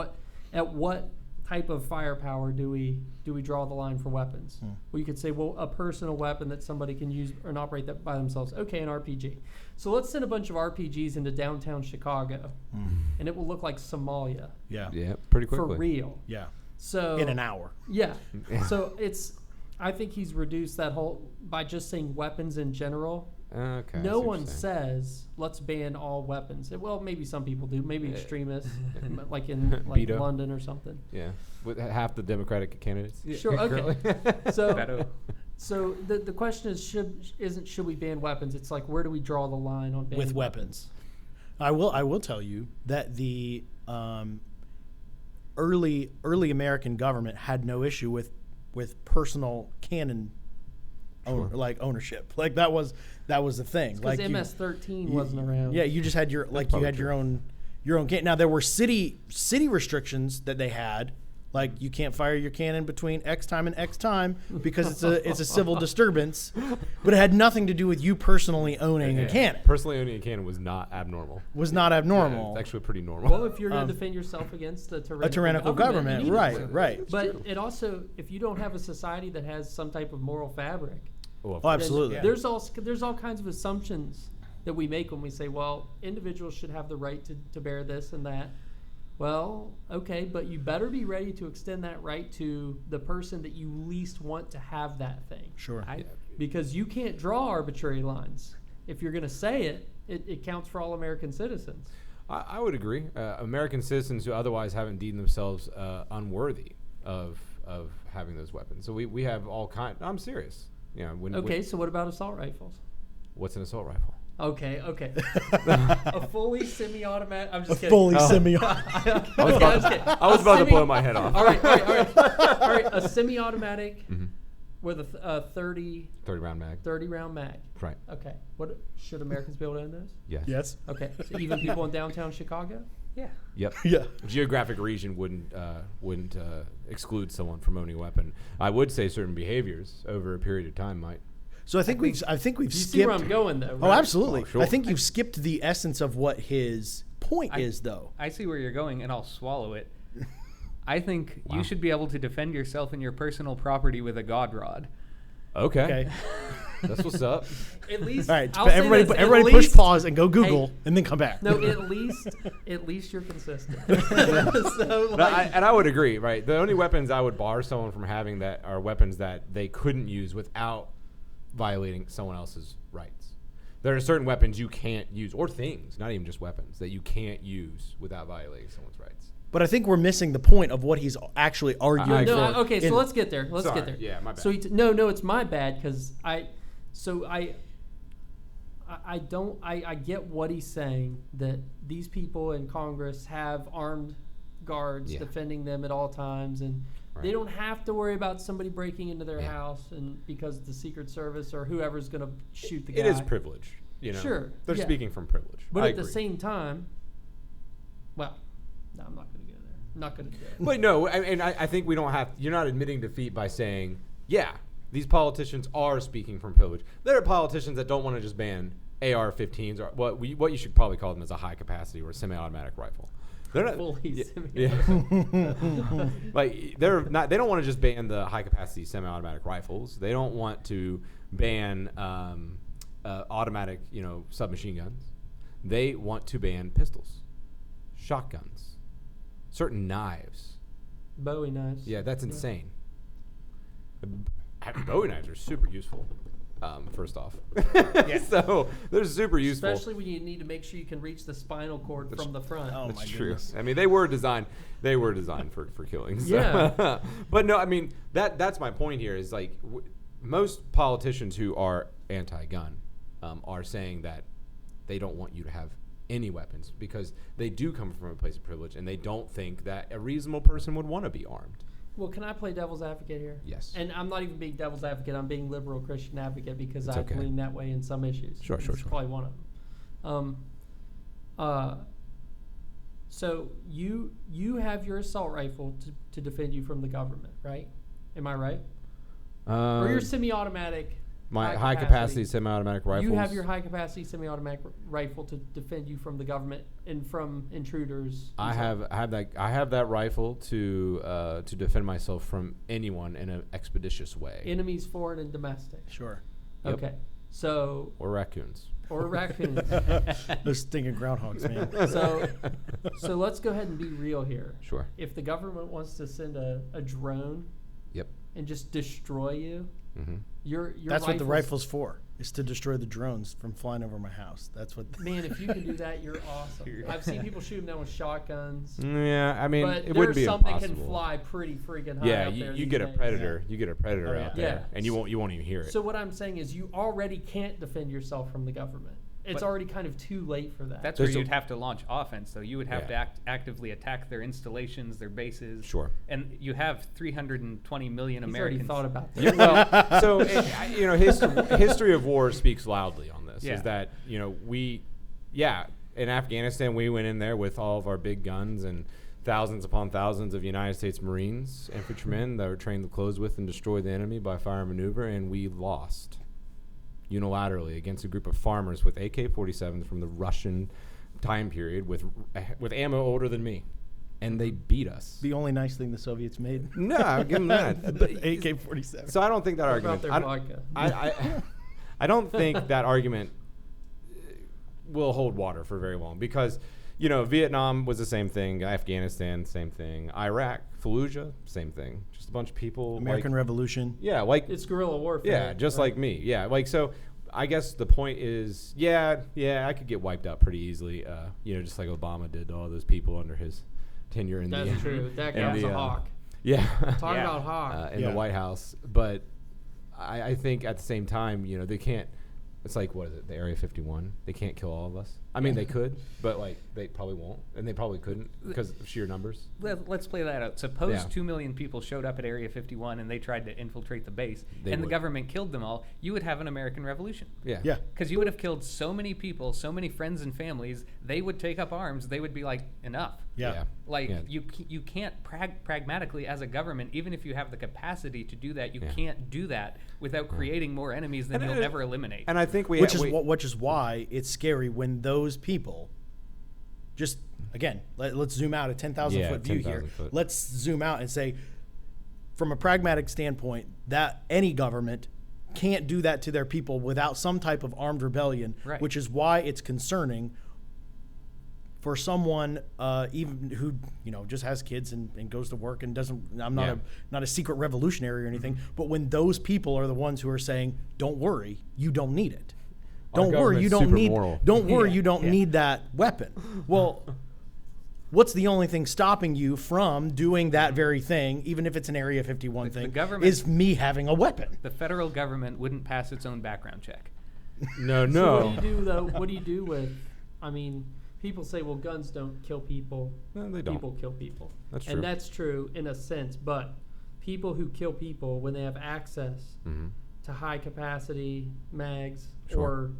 at what type of firepower do we draw the line for weapons? Well, you could say, well, a personal weapon that somebody can use and operate that by themselves. Okay, an RPG. So let's send a bunch of RPGs into downtown Chicago, and it will look like Somalia. Yeah. Yeah, pretty quickly. For real. Yeah. So In an hour. Yeah. So I think he's reduced that whole by just saying weapons in general. Okay. I see No what one you're saying. says let's ban all weapons. Well, maybe some people do. Maybe extremists, like in Beto. London or something. Yeah, with half the Democratic candidates. Sure. Okay. So Beto. So the question is should we ban weapons? It's like, where do we draw the line on banning With weapons. I will tell you that the early American government had no issue with personal cannon ownership. Like that was the thing. Because like MS-13 wasn't around. Yeah, you just had your own cannon. Now there were city restrictions that they had. Like you can't fire your cannon between X time and X time because it's a civil disturbance, but it had nothing to do with you personally owning a cannon. Personally owning a cannon was not abnormal. Was not abnormal. Yeah, it's actually pretty normal. Well, if you're going to defend yourself against a tyrannical government, you need right, it. right. But it also, if you don't have a society that has some type of moral fabric, Well, Oh, absolutely. then there's all kinds of assumptions that we make when we say, well, individuals should have the right to bear this and that. Well, okay, but you better be ready to extend that right to the person that you least want to have that thing. Sure. Because you can't draw arbitrary lines. If you're going to say it counts for all American citizens. I would agree. American citizens who otherwise haven't deemed themselves unworthy of having those weapons. So we have all kind. I'm serious. You know, So what about assault rifles? What's an assault rifle? Okay. A fully semi-automatic. I'm just kidding. Fully semi-automatic. I was about to blow my head off. All right. A semi-automatic with a 30 round mag. 30 round mag. Right. Okay. What should Americans be able to own those? Yes. Yes. Okay. So even people in downtown Chicago? Yeah. Yep. Yeah. Geographic region wouldn't exclude someone from owning a weapon. I would say certain behaviors over a period of time might. So I think we've You skipped. see where I'm going, though, right? Oh, absolutely. Oh, sure. I think you've skipped the essence of what his point is, though. I see where you're going, and I'll swallow it. I think Wow. you should be able to defend yourself and your personal property with a god rod. Okay. That's what's up. At least. All right. I'll say Everybody, this, at everybody, push least- pause and go Google, and then come back. No, at least you're consistent. So, But I would agree, right? The only weapons I would bar someone from having that are weapons that they couldn't use without violating someone else's rights. There are certain weapons you can't use, or things, not even just weapons, that you can't use without violating someone's rights. But I think we're missing the point of what he's actually arguing for. No, okay, so let's get there. Let's Sorry. get there. Yeah, my bad. So no, it's my bad because I get what he's saying, that these people in Congress have armed guards defending them at all times, and they don't have to worry about somebody breaking into their house and because the Secret Service or whoever's going to shoot the guy. It is privilege, you know. Sure, They're yeah. speaking from privilege. But I at the agree. same time, Well, no, I'm not going to go there. I'm not going to do it. But no, I think we don't have. You're not admitting defeat by saying, yeah, these politicians are speaking from privilege. There are politicians that don't want to just ban AR-15s or what you should probably call them as a high capacity or semi-automatic rifle. They're not fully like they're not. They don't want to just ban the high capacity semi-automatic rifles. They don't want to ban automatic, submachine guns. They want to ban pistols, shotguns, certain knives. Bowie knives. Yeah, that's insane. Bowie knives are super useful. First off, so they're super useful, especially when you need to make sure you can reach the spinal cord from the front. Oh, that's my true. goodness. I mean, they were designed for killing. So. Yeah. But no, I mean that's my point here. Is like most politicians who are anti-gun are saying that they don't want you to have any weapons because they do come from a place of privilege and they don't think that a reasonable person would want to be armed. Well, can I play devil's advocate here? Yes. And I'm not even being devil's advocate. I'm being liberal Christian advocate because It's I okay. lean that way in some issues. Sure. It's probably one of them. So you have your assault rifle to defend you from the government, right? Am I right? Or your semi-automatic. My high capacity semi-automatic rifles. You have your high capacity semi-automatic rifle to defend you from the government and from intruders. I have that rifle to defend myself from anyone in an expeditious way. Enemies, foreign and domestic. Sure. Yep. Okay. So. Or raccoons. Or raccoons. Those stinking groundhogs, man. So let's go ahead and be real here. Sure. If the government wants to send a drone. Yep. And just destroy you. Mm-hmm. That's what the rifle's for, is to destroy the drones from flying over my house. That's what. Man, if you can do that, you're awesome. I've seen people shoot them down with shotguns. Yeah, I mean, but it wouldn't be some impossible. that can fly pretty freaking high. Yeah, out there you these get a days. predator. You get a predator Oh, out yeah. there, and you won't even hear it. So what I'm saying is, you already can't defend yourself from the government. It's already kind of too late for that. That's where you'd have to launch offense, though. You would have to actively attack their installations, their bases. Sure. And you have 320 million He's Americans. already thought about that. Yeah, well, so history of war speaks loudly on this. Yeah. Is that in Afghanistan we went in there with all of our big guns and thousands upon thousands of United States Marines, infantrymen that were trained to close with and destroy the enemy by fire and maneuver, and we lost unilaterally against a group of farmers with AK-47s from the Russian time period with ammo older than me, and they beat us. The only nice thing the Soviets made. No, I'll give them that. AK-47. So I don't think that What argument. about their vodka? I don't think that argument will hold water for very long because, Vietnam was the same thing, Afghanistan, same thing, Iraq, Fallujah, same thing. Just a bunch of people. American Revolution. Yeah, It's guerrilla warfare. Yeah, just like me. Yeah, so I guess the point is, I could get wiped out pretty easily. Just like Obama did to all those people under his tenure in That's true. That guy's a hawk. Yeah. Talk about hawk. In the White House. But I think at the same time, they can't. It's like, what is it, the Area 51? They can't kill all of us. I mean, they could, but they probably won't, and they probably couldn't because of sheer numbers. Let's play that out. Suppose 2 million people showed up at Area 51 and they tried to infiltrate the base, the government killed them all. You would have an American Revolution. Yeah. Because you would have killed so many people, so many friends and families. They would take up arms. They would be like, enough. Yeah. You can't pragmatically as a government, even if you have the capacity to do that, you can't do that without creating more enemies than you'll ever eliminate. And I think which is why it's scary when those people just, again, let's zoom out a 10,000 foot view here. Let's zoom out and say, from a pragmatic standpoint, that any government can't do that to their people without some type of armed rebellion, which is why it's concerning for someone even who just has kids and goes to work and doesn't. I'm not a secret revolutionary or anything, but when those people are the ones who are saying, "Don't worry, you don't need it. Don't worry, you don't need. Don't worry, you don't need that weapon." Well, what's the only thing stopping you from doing that very thing, even if it's an Area 51 thing? Is me having a weapon. The federal government wouldn't pass its own background check. No. So what do you do though? What do you do with? I mean. People say, well, guns don't kill people. No, they don't. People kill people. That's true. And that's true in a sense, but people who kill people when they have access to high capacity mags or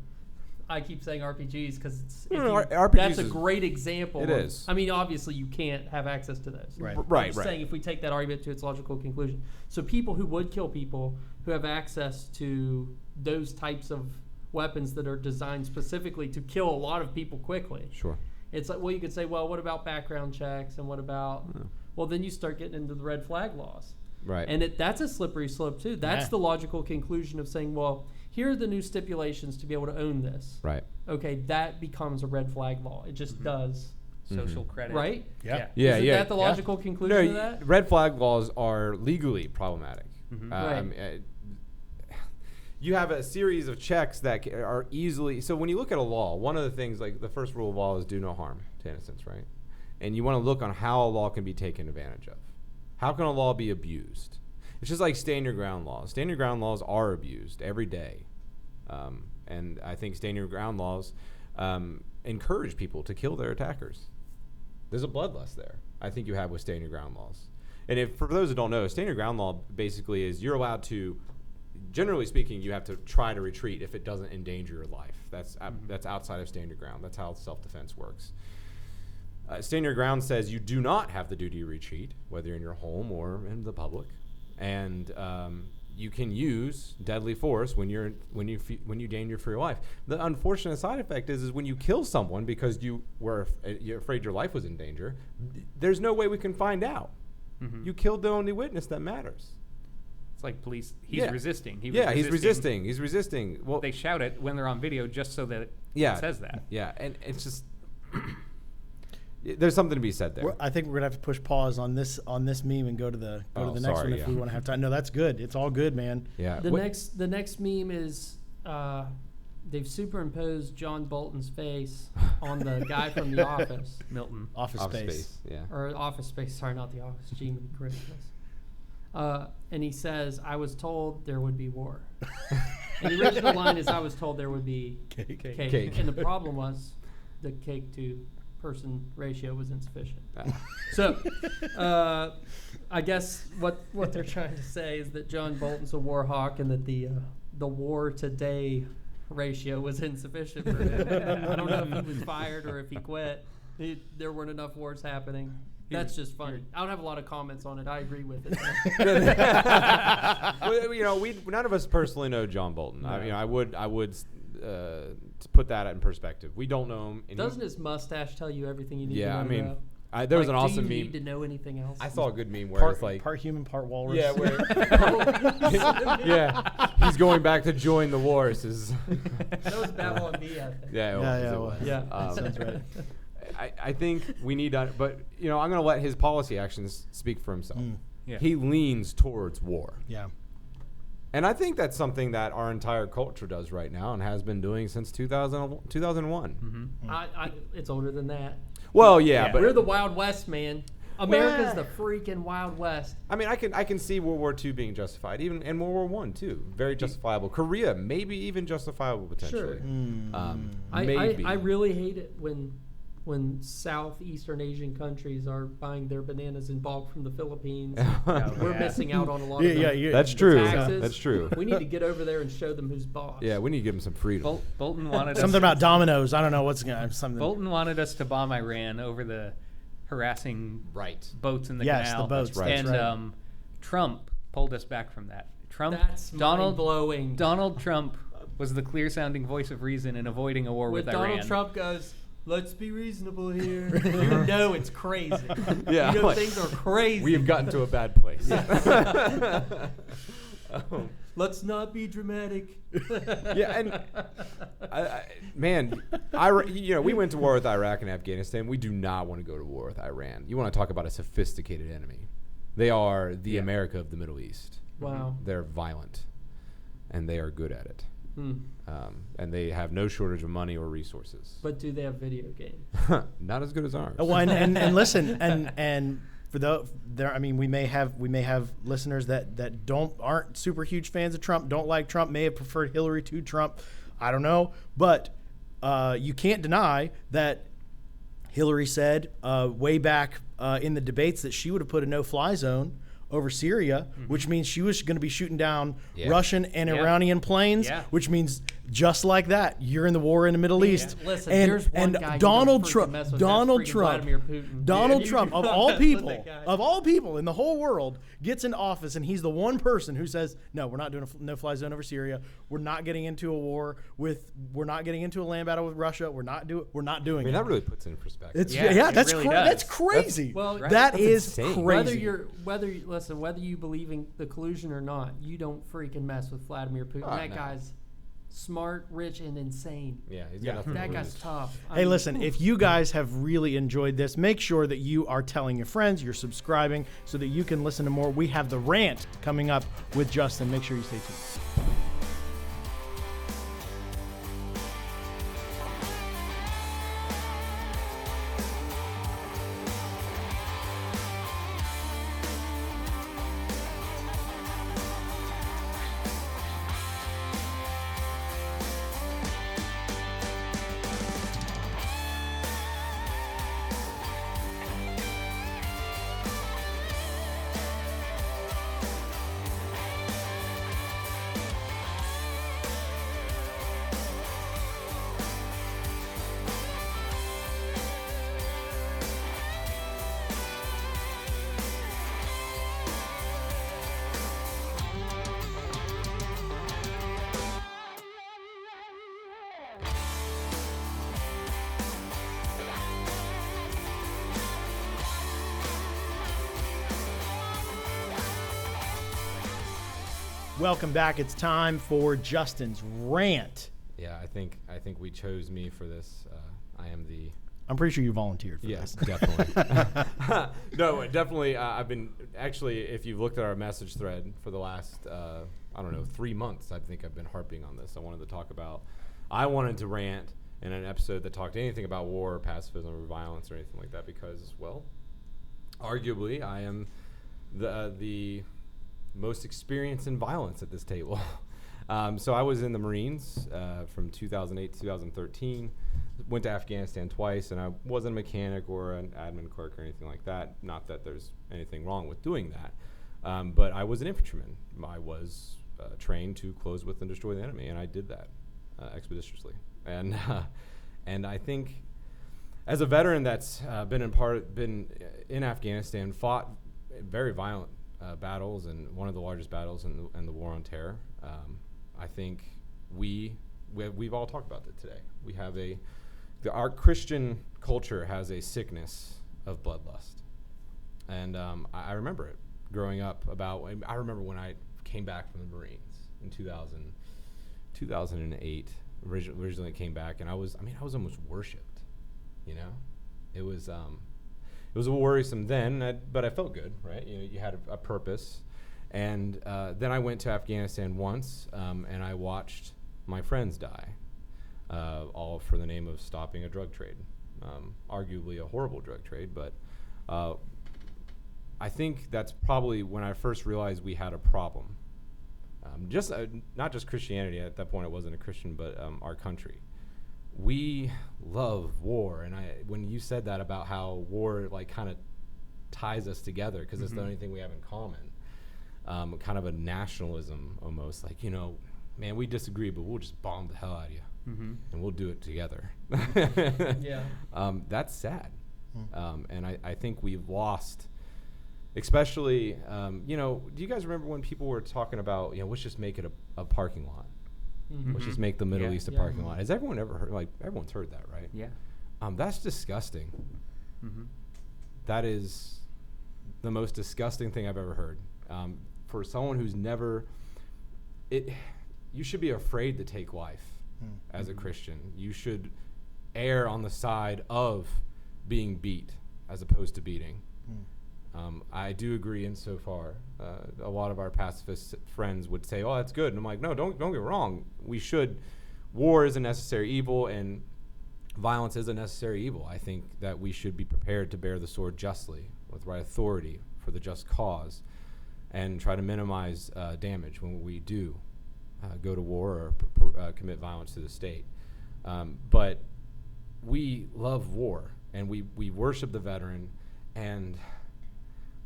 I keep saying RPGs because RPGs that's a great example. It is. I mean, obviously you can't have access to those. Right. I'm just saying if we take that argument to its logical conclusion. So people who would kill people who have access to those types of weapons that are designed specifically to kill a lot of people quickly. Sure. It's like, well, you could say, well, what about background checks and what about, well, then you start getting into the red flag laws. Right. And that's a slippery slope too. That's the logical conclusion of saying, well, here are the new stipulations to be able to own this. Right. Okay, that becomes a red flag law. It just does. Social credit. Right? Yeah. Isn't that the logical conclusion of that? Red flag laws are legally problematic. Right. You have a series of checks that are easily. So when you look at a law, one of the things, like the first rule of law is do no harm to innocents, right? And you want to look on how a law can be taken advantage of. How can a law be abused? It's just like stand your ground laws. Stand your ground laws are abused every day. And I think stand your ground laws encourage people to kill their attackers. There's a bloodlust there, I think you have with stand your ground laws. And if for those who don't know, stand your ground law basically is you're allowed to, generally speaking, you have to try to retreat if it doesn't endanger your life. That's outside of stand your ground. That's how self-defense works. Stand your ground says you do not have the duty to retreat, whether you're in your home or in the public, and you can use deadly force when you danger for your life. The unfortunate side effect is when you kill someone because you're afraid your life was in danger. There's no way we can find out. You killed the only witness that matters. It's like police. He's resisting. He's resisting. Well, they shout it when they're on video just so that it says that. Yeah, and it's just there's something to be said there. I think we're gonna have to push pause on this meme and go to the next one if we want to have time. No, that's good. It's all good, man. Yeah. The next meme is they've superimposed John Bolton's face on the guy from The Office. Milton. Office Space. Yeah. Or Office Space. Sorry, not The Office. Gee, Christmas. And he says, "I was told there would be war." And the original line is, "I was told there would be cake." And the problem was the cake to person ratio was insufficient. So I guess what they're trying to say is that John Bolton's a war hawk and that the war today ratio was insufficient for him. I don't know if he was fired or if he quit. There weren't enough wars happening. That's just funny. I don't have a lot of comments on it. I agree with it. Well, none of us personally know John Bolton. No. I would to put that in perspective. We don't know him. Doesn't his mustache tell you everything you need to know? Yeah, I mean, there was an awesome meme. Do you need to know anything else? I saw a good meme where it's like part human, part walrus. Yeah, he's going back to join the war. That was Babylon B, I think. Yeah, it was. That sounds right. I think we need to, but I'm going to let his policy actions speak for himself. Yeah. He leans towards war. Yeah. And I think that's something that our entire culture does right now and has been doing since 2001. It's older than that. Well, yeah, but we're the Wild West, man. America's the freaking Wild West. I mean, I can see World War II being justified, even and World War I too, very justifiable. Korea, maybe even justifiable potentially. Sure. Maybe. I really hate it when Southeastern Asian countries are buying their bananas in bulk from the Philippines. We're missing out on a lot of That's true. taxes. That's true. We need to get over there and show them who's boss. Yeah, we need to give them some freedom. Bolton wanted something about dominoes. I don't know what's going to Bolton wanted us to bomb Iran over the harassing boats in the canal. The boats. Right. And Trump pulled us back from that. That's mind-blowing. Donald Trump was the clear-sounding voice of reason in avoiding a war with Iran. Donald Trump goes, "Let's be reasonable here." You know it's crazy. Yeah, things are crazy. We have gotten to a bad place. Let's not be dramatic. Yeah, and we went to war with Iraq and Afghanistan. We do not want to go to war with Iran. You want to talk about a sophisticated enemy. They are the America of the Middle East. Wow. They're violent, and they are good at it. And they have no shortage of money or resources. But do they have video games? Not as good as ours. Oh, and listen, and for we may have listeners that aren't super huge fans of Trump, don't like Trump, may have preferred Hillary to Trump. I don't know, but you can't deny that Hillary said way back in the debates that she would have put a no-fly zone over Syria, which means she was going to be shooting down Russian and Yeah. Iranian planes, Yeah. which means just like that, you're in the war in the Middle East. Listen, and there's one guy you Donald don't freaking Trump, mess with, Donald that's freaking Trump, Vladimir Putin. Donald Yeah, you Trump do of not all mess with people, that guy. of all people in the whole world, gets into office, and he's the one person who says, "No, we're not doing a no-fly zone over Syria. We're not getting into a war with. We're not getting into a land battle with Russia. We're not doing I mean, it." that really puts it in perspective. It's Yeah, it that's really that's does. crazy. Well, that That's is insane. crazy. whether you believe in the collusion or not, you don't freaking mess with Vladimir Putin. Oh, That no. guy's smart, rich, and insane. Yeah, he's Yeah. got nothing That to guy's lose. tough. I Hey, mean, listen, if you guys have really enjoyed this, make sure that you are telling your friends, you're subscribing so that you can listen to more. We have the rant coming up with Justin. Make sure you stay tuned. Welcome back. It's time for Justin's rant. Yeah, I think we chose me for this. I am the. I'm pretty sure you volunteered for Yes, this. definitely. No, definitely. I've been actually. If you've looked at our message thread for the last, 3 months, I think I've been harping on this. I wanted to rant in an episode that talked anything about war, or pacifism, or violence, or anything like that, because, well, arguably, I am the most experienced in violence at this table. So I was in the Marines from 2008 to 2013. Went to Afghanistan twice, and I wasn't a mechanic or an admin clerk or anything like that. Not that there's anything wrong with doing that, but I was an infantryman. I was trained to close with and destroy the enemy, and I did that expeditiously. And I think, as a veteran that's been in Afghanistan, fought very violent battles, and one of the largest battles in the war on terror. I think we've all talked about that today. We have our Christian culture has a sickness of bloodlust, and I remember it growing up. I remember when I came back from the Marines in 2008. Originally came back, and I was almost worshipped. You know, it was a worrisome then, but I felt good, right? You had a purpose. And then I went to Afghanistan once, and I watched my friends die, all for the name of stopping a drug trade, arguably a horrible drug trade. But I think that's probably when I first realized we had a problem. Not just Christianity. At that point, I wasn't a Christian, but our country. We love war, and when you said that about how war kind of ties us together because it's the only thing we have in common. Kind of a nationalism almost, man, we disagree, but we'll just bomb the hell out of you, and we'll do it together. Yeah. That's sad, and I think we've lost, especially, do you guys remember when people were talking about, let's just make it a parking lot? Let's just make the Middle East a parking lot. Has everyone ever heard, everyone's heard that, right? Yeah. That's disgusting. That is the most disgusting thing I've ever heard. For someone who's never, you should be afraid to take life as a Christian. You should err on the side of being beat as opposed to beating. I do agree insofar. A lot of our pacifist friends would say, "Oh, that's good," and I'm like, "No, don't get me wrong. War is a necessary evil, and violence is a necessary evil. I think that we should be prepared to bear the sword justly, with right authority, for the just cause, and try to minimize damage when we do go to war or commit violence to the state. But we love war, and we worship the veteran, and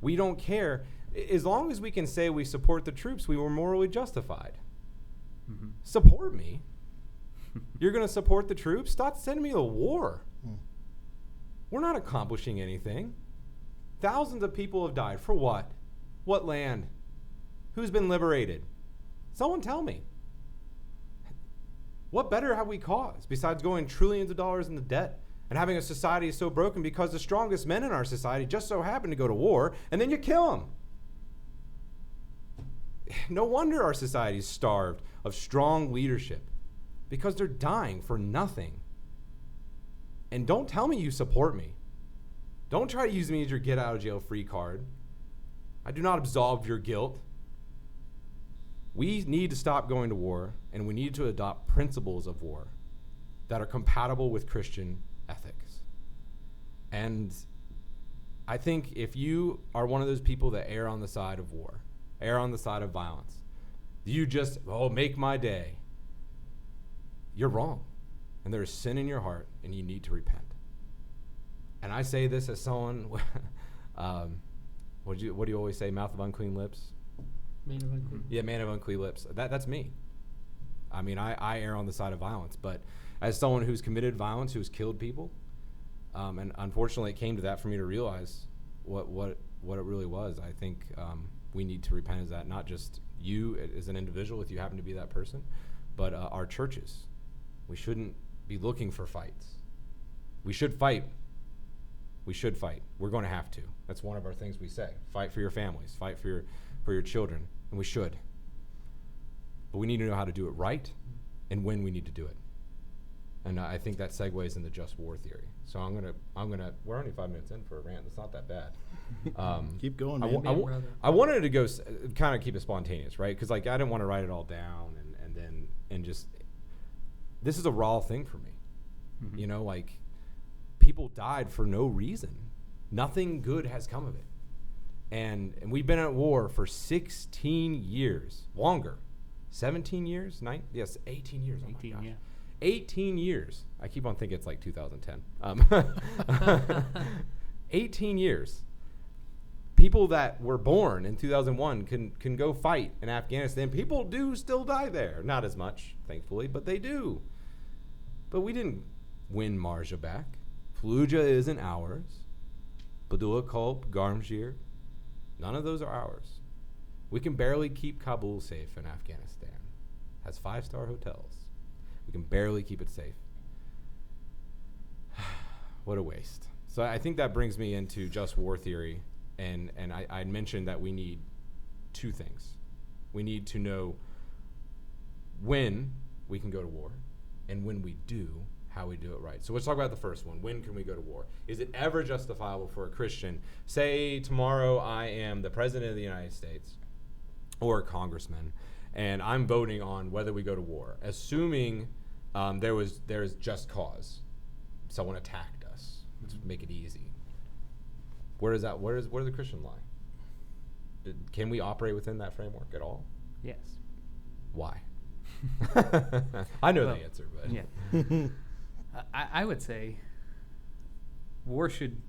we don't care. As long as we can say we support the troops, we were morally justified. Mm-hmm. Support me. You're going to support the troops? Stop sending me to war. We're not accomplishing anything. Thousands of people have died. For what? What land? Who's been liberated? Someone tell me. What better have we caused besides going trillions of dollars into debt and having a society so broken because the strongest men in our society just so happen to go to war, and then you kill them? No wonder our society is starved of strong leadership, because they're dying for nothing. And don't tell me you support me. Don't try to use me as your get out of jail free card. I do not absolve your guilt. We need to stop going to war, and we need to adopt principles of war that are compatible with Christian ethics. And I think if you are one of those people that err on the side of war, err on the side of violence, you just, make my day, you're wrong. And there is sin in your heart, and you need to repent. And I say this as someone, what do you always say, mouth of unclean lips? Man of unclean. Yeah, man of unclean lips. That's me. I mean, I err on the side of violence, but as someone who's committed violence, who's killed people, and unfortunately it came to that for me to realize what it really was. I think we need to repent as that, not just you as an individual, if you happen to be that person, but our churches. We shouldn't be looking for fights. We should fight. We should fight. We're going to have to. That's one of our things we say. Fight for your families. Fight for your children. And we should. But we need to know how to do it right and when we need to do it. And I think that segues into just war theory. So I'm gonna. We're only 5 minutes in for a rant. It's not that bad. Keep going, man. I wanted to go kind of keep it spontaneous, right? Because I didn't want to write it all down and just. This is a raw thing for me. Mm-hmm. People died for no reason. Nothing good has come of it. And we've been at war for 16 years. Longer. 17 years? 18 years. 18, yeah. 18 years. I keep on thinking it's like 2010. 18 years. People that were born in 2001 can go fight in Afghanistan. People do still die there. Not as much, thankfully, but they do. But we didn't win Marja back. Fallujah isn't ours. Badula Kulp, Garmsheer, none of those are ours. We can barely keep Kabul safe in Afghanistan. Has 5-star hotels. We can barely keep it safe. What a waste. So I think that brings me into just war theory. And I mentioned that we need two things. We need to know when we can go to war, and when we do, how we do it right. So let's talk about the first one. When can we go to war? Is it ever justifiable for a Christian? Say tomorrow I am the president of the United States or a congressman, and I'm voting on whether we go to war, assuming there's just cause. Someone attacked us. Let's make it easy. Where does the Christian lie? Can we operate within that framework at all? Yes. Why? I know the answer, but yeah. I would say war should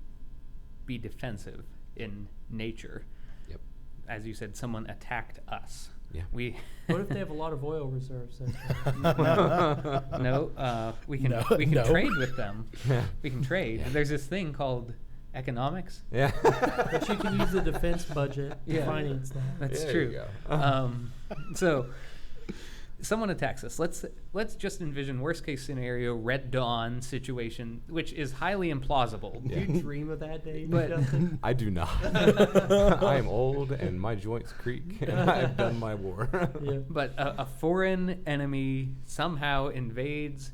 be defensive in nature. Yep. As you said, someone attacked us. Yeah. What if they have a lot of oil reserves? No, we can trade with them. Yeah. We can trade. Yeah. There's this thing called economics. Yeah. But you can use the defense budget to finance that. That's there true. You go. So someone attacks us. Let's just envision worst case scenario, Red Dawn situation, which is highly implausible. Do you dream of that day? But I do not. I am old and my joints creak, and I have done my war. Yeah. But a foreign enemy somehow invades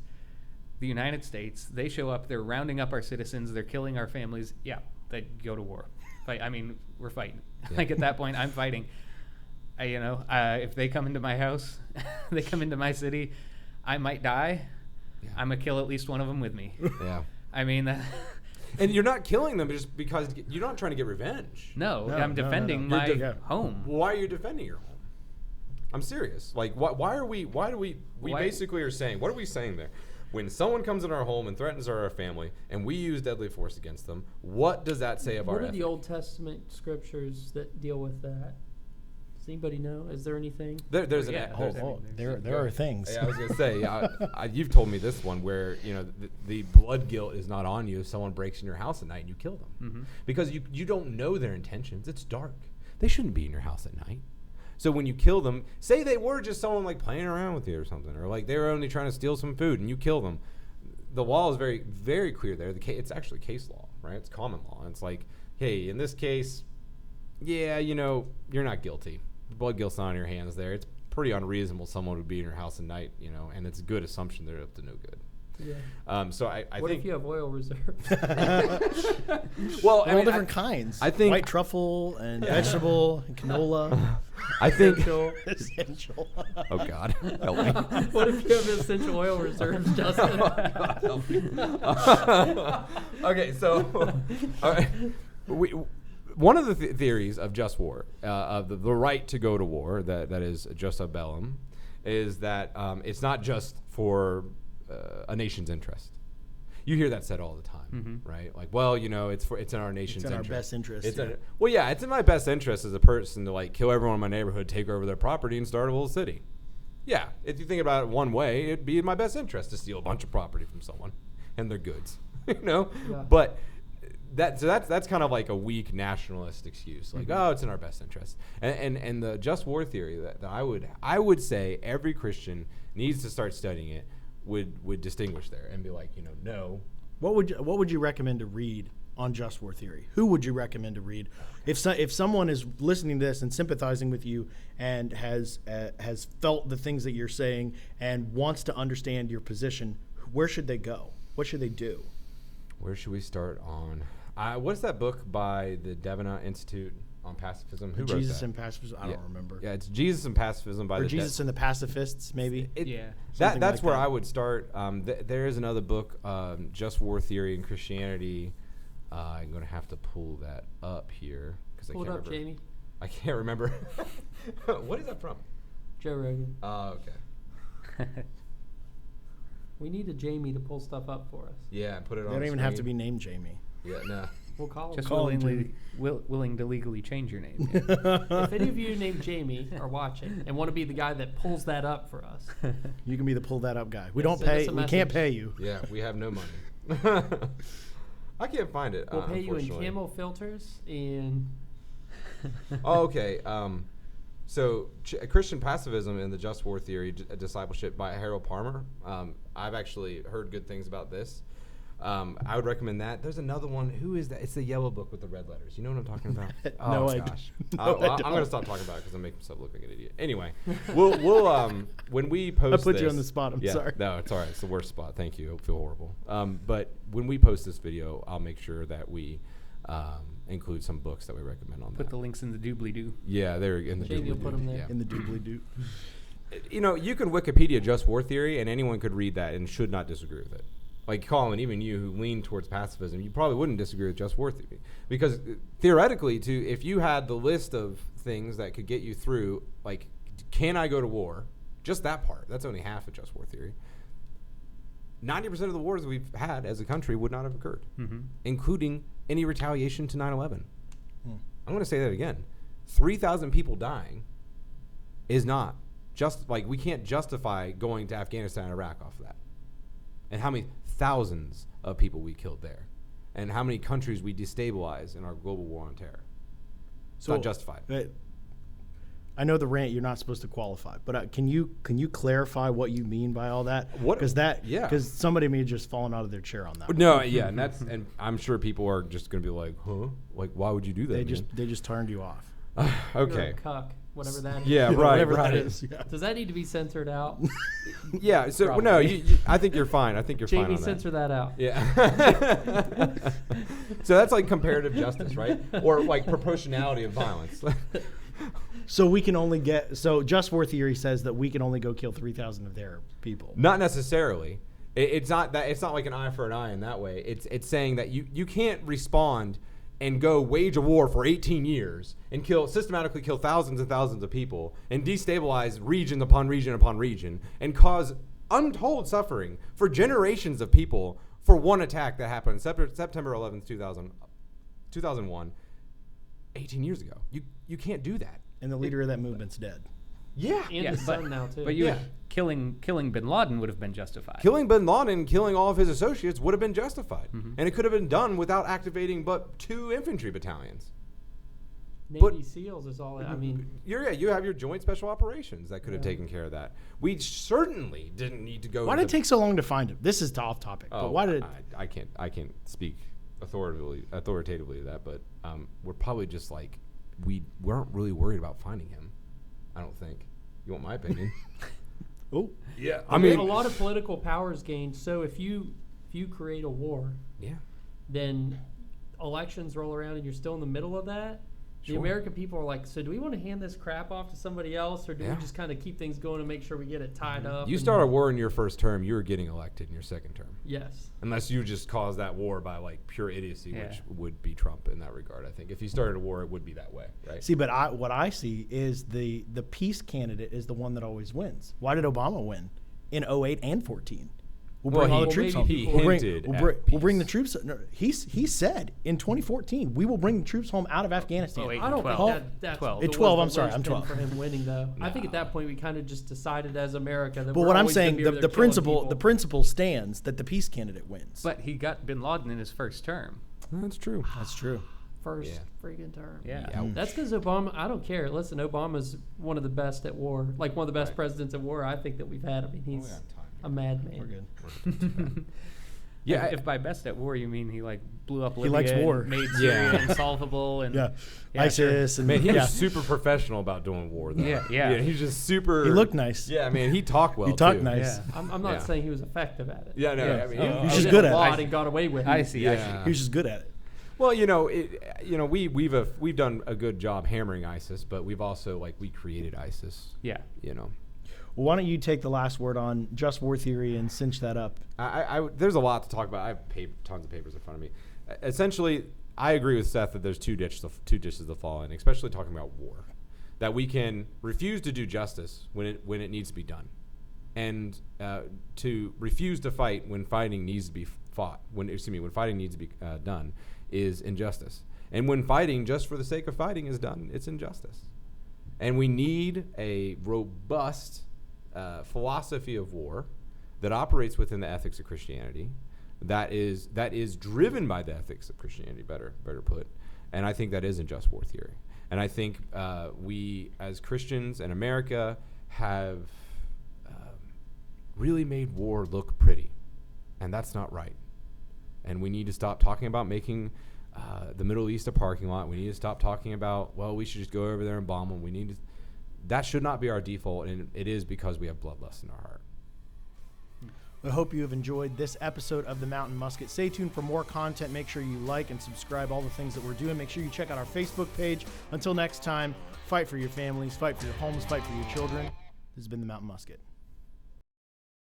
the United States. They show up. They're rounding up our citizens. They're killing our families. Yeah, they go to war. We're fighting. Yeah. Like at that point, I'm fighting. If they come into my house, they come into my city, I might die. Yeah. I'm gonna kill at least one of them with me. Yeah. I mean, And you're not killing them just because you're not trying to get revenge. no, No, I'm no, defending no. my home. Why are you defending your home? I'm serious. Like, why do we Why- basically are saying, what are we saying there? when someone comes in our home and threatens our family, and we use deadly force against them, what does that say of our ethic? What are ethic? the Old Testament scriptures that deal with that? Does anybody know? Is there anything? There There are things. Yeah, I was gonna say, you've told me this one where the blood guilt is not on you if someone breaks in your house at night and you kill them, because you don't know their intentions. It's dark. They shouldn't be in your house at night. So when you kill them, say they were just someone like playing around with you or something, or like they were only trying to steal some food and you kill them. The law is very, very clear there. It's actually case law, right? It's common law. It's like, hey, in this case, yeah, you're not guilty. Blood guilt's not on your hands there. It's pretty unreasonable someone would be in your house at night, and it's a good assumption they're up to no good. Yeah. So I what think if you have oil reserves? well, all different kinds. I think white truffle and vegetable and canola. I think Essential. Oh God, help me. What if you have essential oil reserves, Justin? God, help me. Okay, so all right. One of the theories of just war, of the right to go to war, that is jus ad bellum, is that it's not just for a nation's interest. You hear that said all the time, right? Like, well, it's in our nation's interest. It's in our best interest. It's in my best interest as a person to like kill everyone in my neighborhood, take over their property, and start a little city. Yeah, if you think about it one way, it'd be in my best interest to steal a bunch of property from someone and their goods, Yeah. But that's kind of like a weak nationalist excuse, like it's in our best interest. And the just war theory that I would say every Christian needs to start studying it would distinguish there and be like, no. What would you recommend to read on just war theory? Who would you recommend to read? If someone is listening to this and sympathizing with you and has felt the things that you're saying and wants to understand your position, where should they go? What should they do? Where should we start on? What's that book by the Devanut Institute on pacifism? Who wrote Jesus that? and Pacifism? I don't remember. Yeah, it's Jesus and Pacifism by or Jesus and the Pacifists, maybe? That's like where that. I would start. There is another book, Just War Theory and Christianity. I'm going to have to pull that up here. Pull it up, Jamie. I can't remember. What is that from? Joe Rogan. Oh, okay. We need a Jamie to pull stuff up for us. Yeah, put it on They don't the even screen. have to be named Jamie. Yeah, no. We'll call him. Just Call him willing to legally change your name. If any of you named Jamie are watching and want to be the guy that pulls that up for us, You can be the pull that up guy. We Yeah, don't send us pay. a We message. can't pay you. Yeah, we have no money. I can't find it. we'll pay you in unfortunately. camo filters and Oh, okay. So Christian pacifism and the just war theory discipleship by Harold Palmer. I've actually heard good things about this. I would recommend that. There's another one. Who is that? It's the yellow book with the red letters. You know what I'm talking about? No, oh, I gosh. don't. I'm going to stop talking about it because I'm making myself look like an idiot. Anyway, we'll when we post I put you this- on the spot. I'm yeah, sorry. No, it's all right. It's the worst spot. Thank you. I feel horrible. But when we post this video, I'll make sure that we include some books that we recommend on Put that. the links in the doobly-doo. Yeah, they're in the Jamie will doobly-doo. put 'em there. Yeah. In the doobly-doo. You can Wikipedia just war theory, and anyone could read that and should not disagree with it. Like Colin, even you who lean towards pacifism, you probably wouldn't disagree with just war theory, because theoretically, if you had the list of things that could get you through, like, can I go to war? Just that part. That's only half of just war theory. 90% of the wars we've had as a country would not have occurred, including any retaliation to 9/11. I'm going to say that again. 3,000 people dying is not just like we can't justify going to Afghanistan and Iraq off of that. And how many thousands of people we killed there, and how many countries we destabilized in our global war on terror. It's not justified. I know the rant you're not supposed to qualify, but can you clarify what you mean by all that? Because somebody may have just fallen out of their chair on that. No, yeah, and I'm sure people are just going to be like, huh? Like, why would you do that? They just turned you off. Okay. You're a cuck, whatever that is. Yeah, right. Whatever right. that is. Yeah. Does that need to be censored out? Yeah. So Probably. no, I think you're fine. I think you're fine Jamie, on that. censor that out. Yeah. So that's like comparative justice, right? Or like proportionality of violence. So we can only just war theory says that we can only go kill 3,000 of their people. Not necessarily. It's not that. It's not like an eye for an eye in that way. It's saying that you can't respond and go wage a war for 18 years and systematically kill thousands and thousands of people and destabilize region upon region upon region and cause untold suffering for generations of people for one attack that happened September 11th, 2001, 18 years ago. You can't do that. And the leader of that movement's dead. Yeah. And his son now, too. But killing bin Laden would have been justified. Killing bin Laden, killing all of his associates would have been justified. And it could have been done without activating but 2 infantry battalions. Navy SEALs is all. I mean, you have your joint special operations that could have taken care of that. We certainly didn't need to go. Why did it take so long to find him? This is off topic. Oh, but why did I can't speak authoritatively to that, but we're probably just like we weren't really worried about finding him. I don't think. You want my opinion? Oh, yeah. I mean, a lot of political power is gained. So if you create a war, then elections roll around and you're still in the middle of that. The American people are like, so do we want to hand this crap off to somebody else, or do we just kind of keep things going and make sure we get it tied up? You start a war in your first term, you were getting elected in your second term. Yes. Unless you just caused that war by like pure idiocy, which would be Trump in that regard. I think if you started a war, it would be that way, right? See, but what I see is the peace candidate is the one that always wins. Why did Obama win in 08 and 14? We'll bring all the troops home. We'll bring the troops. No, he said in 2014 we will bring the troops home out of Afghanistan. I don't think that's 12. 12. I'm sorry. I'm 12 for him winning though. I think at that point we kind of just decided as America that. But what I'm saying, the principle stands that the peace candidate wins. But he got bin Laden in his first term. That's true. That's true. First freaking term. Yeah. That's because Obama. I don't care. Listen, Obama's one of the best at war. Like one of the best presidents at war I think that we've had. I mean, he's a madman. We're good. If by best at war you mean he like blew up Libya, he likes war, and made Syria insolvable, and ISIS, and he was super professional about doing war. Though. Yeah. He's just super. He looked nice. Yeah, man, he talked well. He talked too. nice. Yeah. I'm not saying he was effective at it. Yeah, no. Yeah. I mean, He's just good at it. And got away with it. I see. He was just good at it. Well, we've done a good job hammering ISIS, but we've also we created ISIS. Yeah. Well, why don't you take the last word on just war theory and cinch that up? There's a lot to talk about. I have tons of papers in front of me. Essentially, I agree with Seth that there's two ditches to fall in, especially talking about war. That we can refuse to do justice when it needs to be done, and to refuse to fight when fighting needs to be fought. When fighting needs to be done is injustice, and when fighting just for the sake of fighting is done, it's injustice. And we need a robust philosophy of war that operates within the ethics of Christianity, that is driven by the ethics of Christianity, better put. And I think that is in just war theory. And I think we, as Christians in America, have really made war look pretty, and that's not right. And we need to stop talking about making the Middle East a parking lot. We need to stop talking about, well, we should just go over there and bomb them. That should not be our default, and it is because we have bloodlust in our heart. I hope you have enjoyed this episode of The Mountain Musket. Stay tuned for more content. Make sure you like and subscribe all the things that we're doing. Make sure you check out our Facebook page. Until next time, fight for your families, fight for your homes, fight for your children. This has been The Mountain Musket.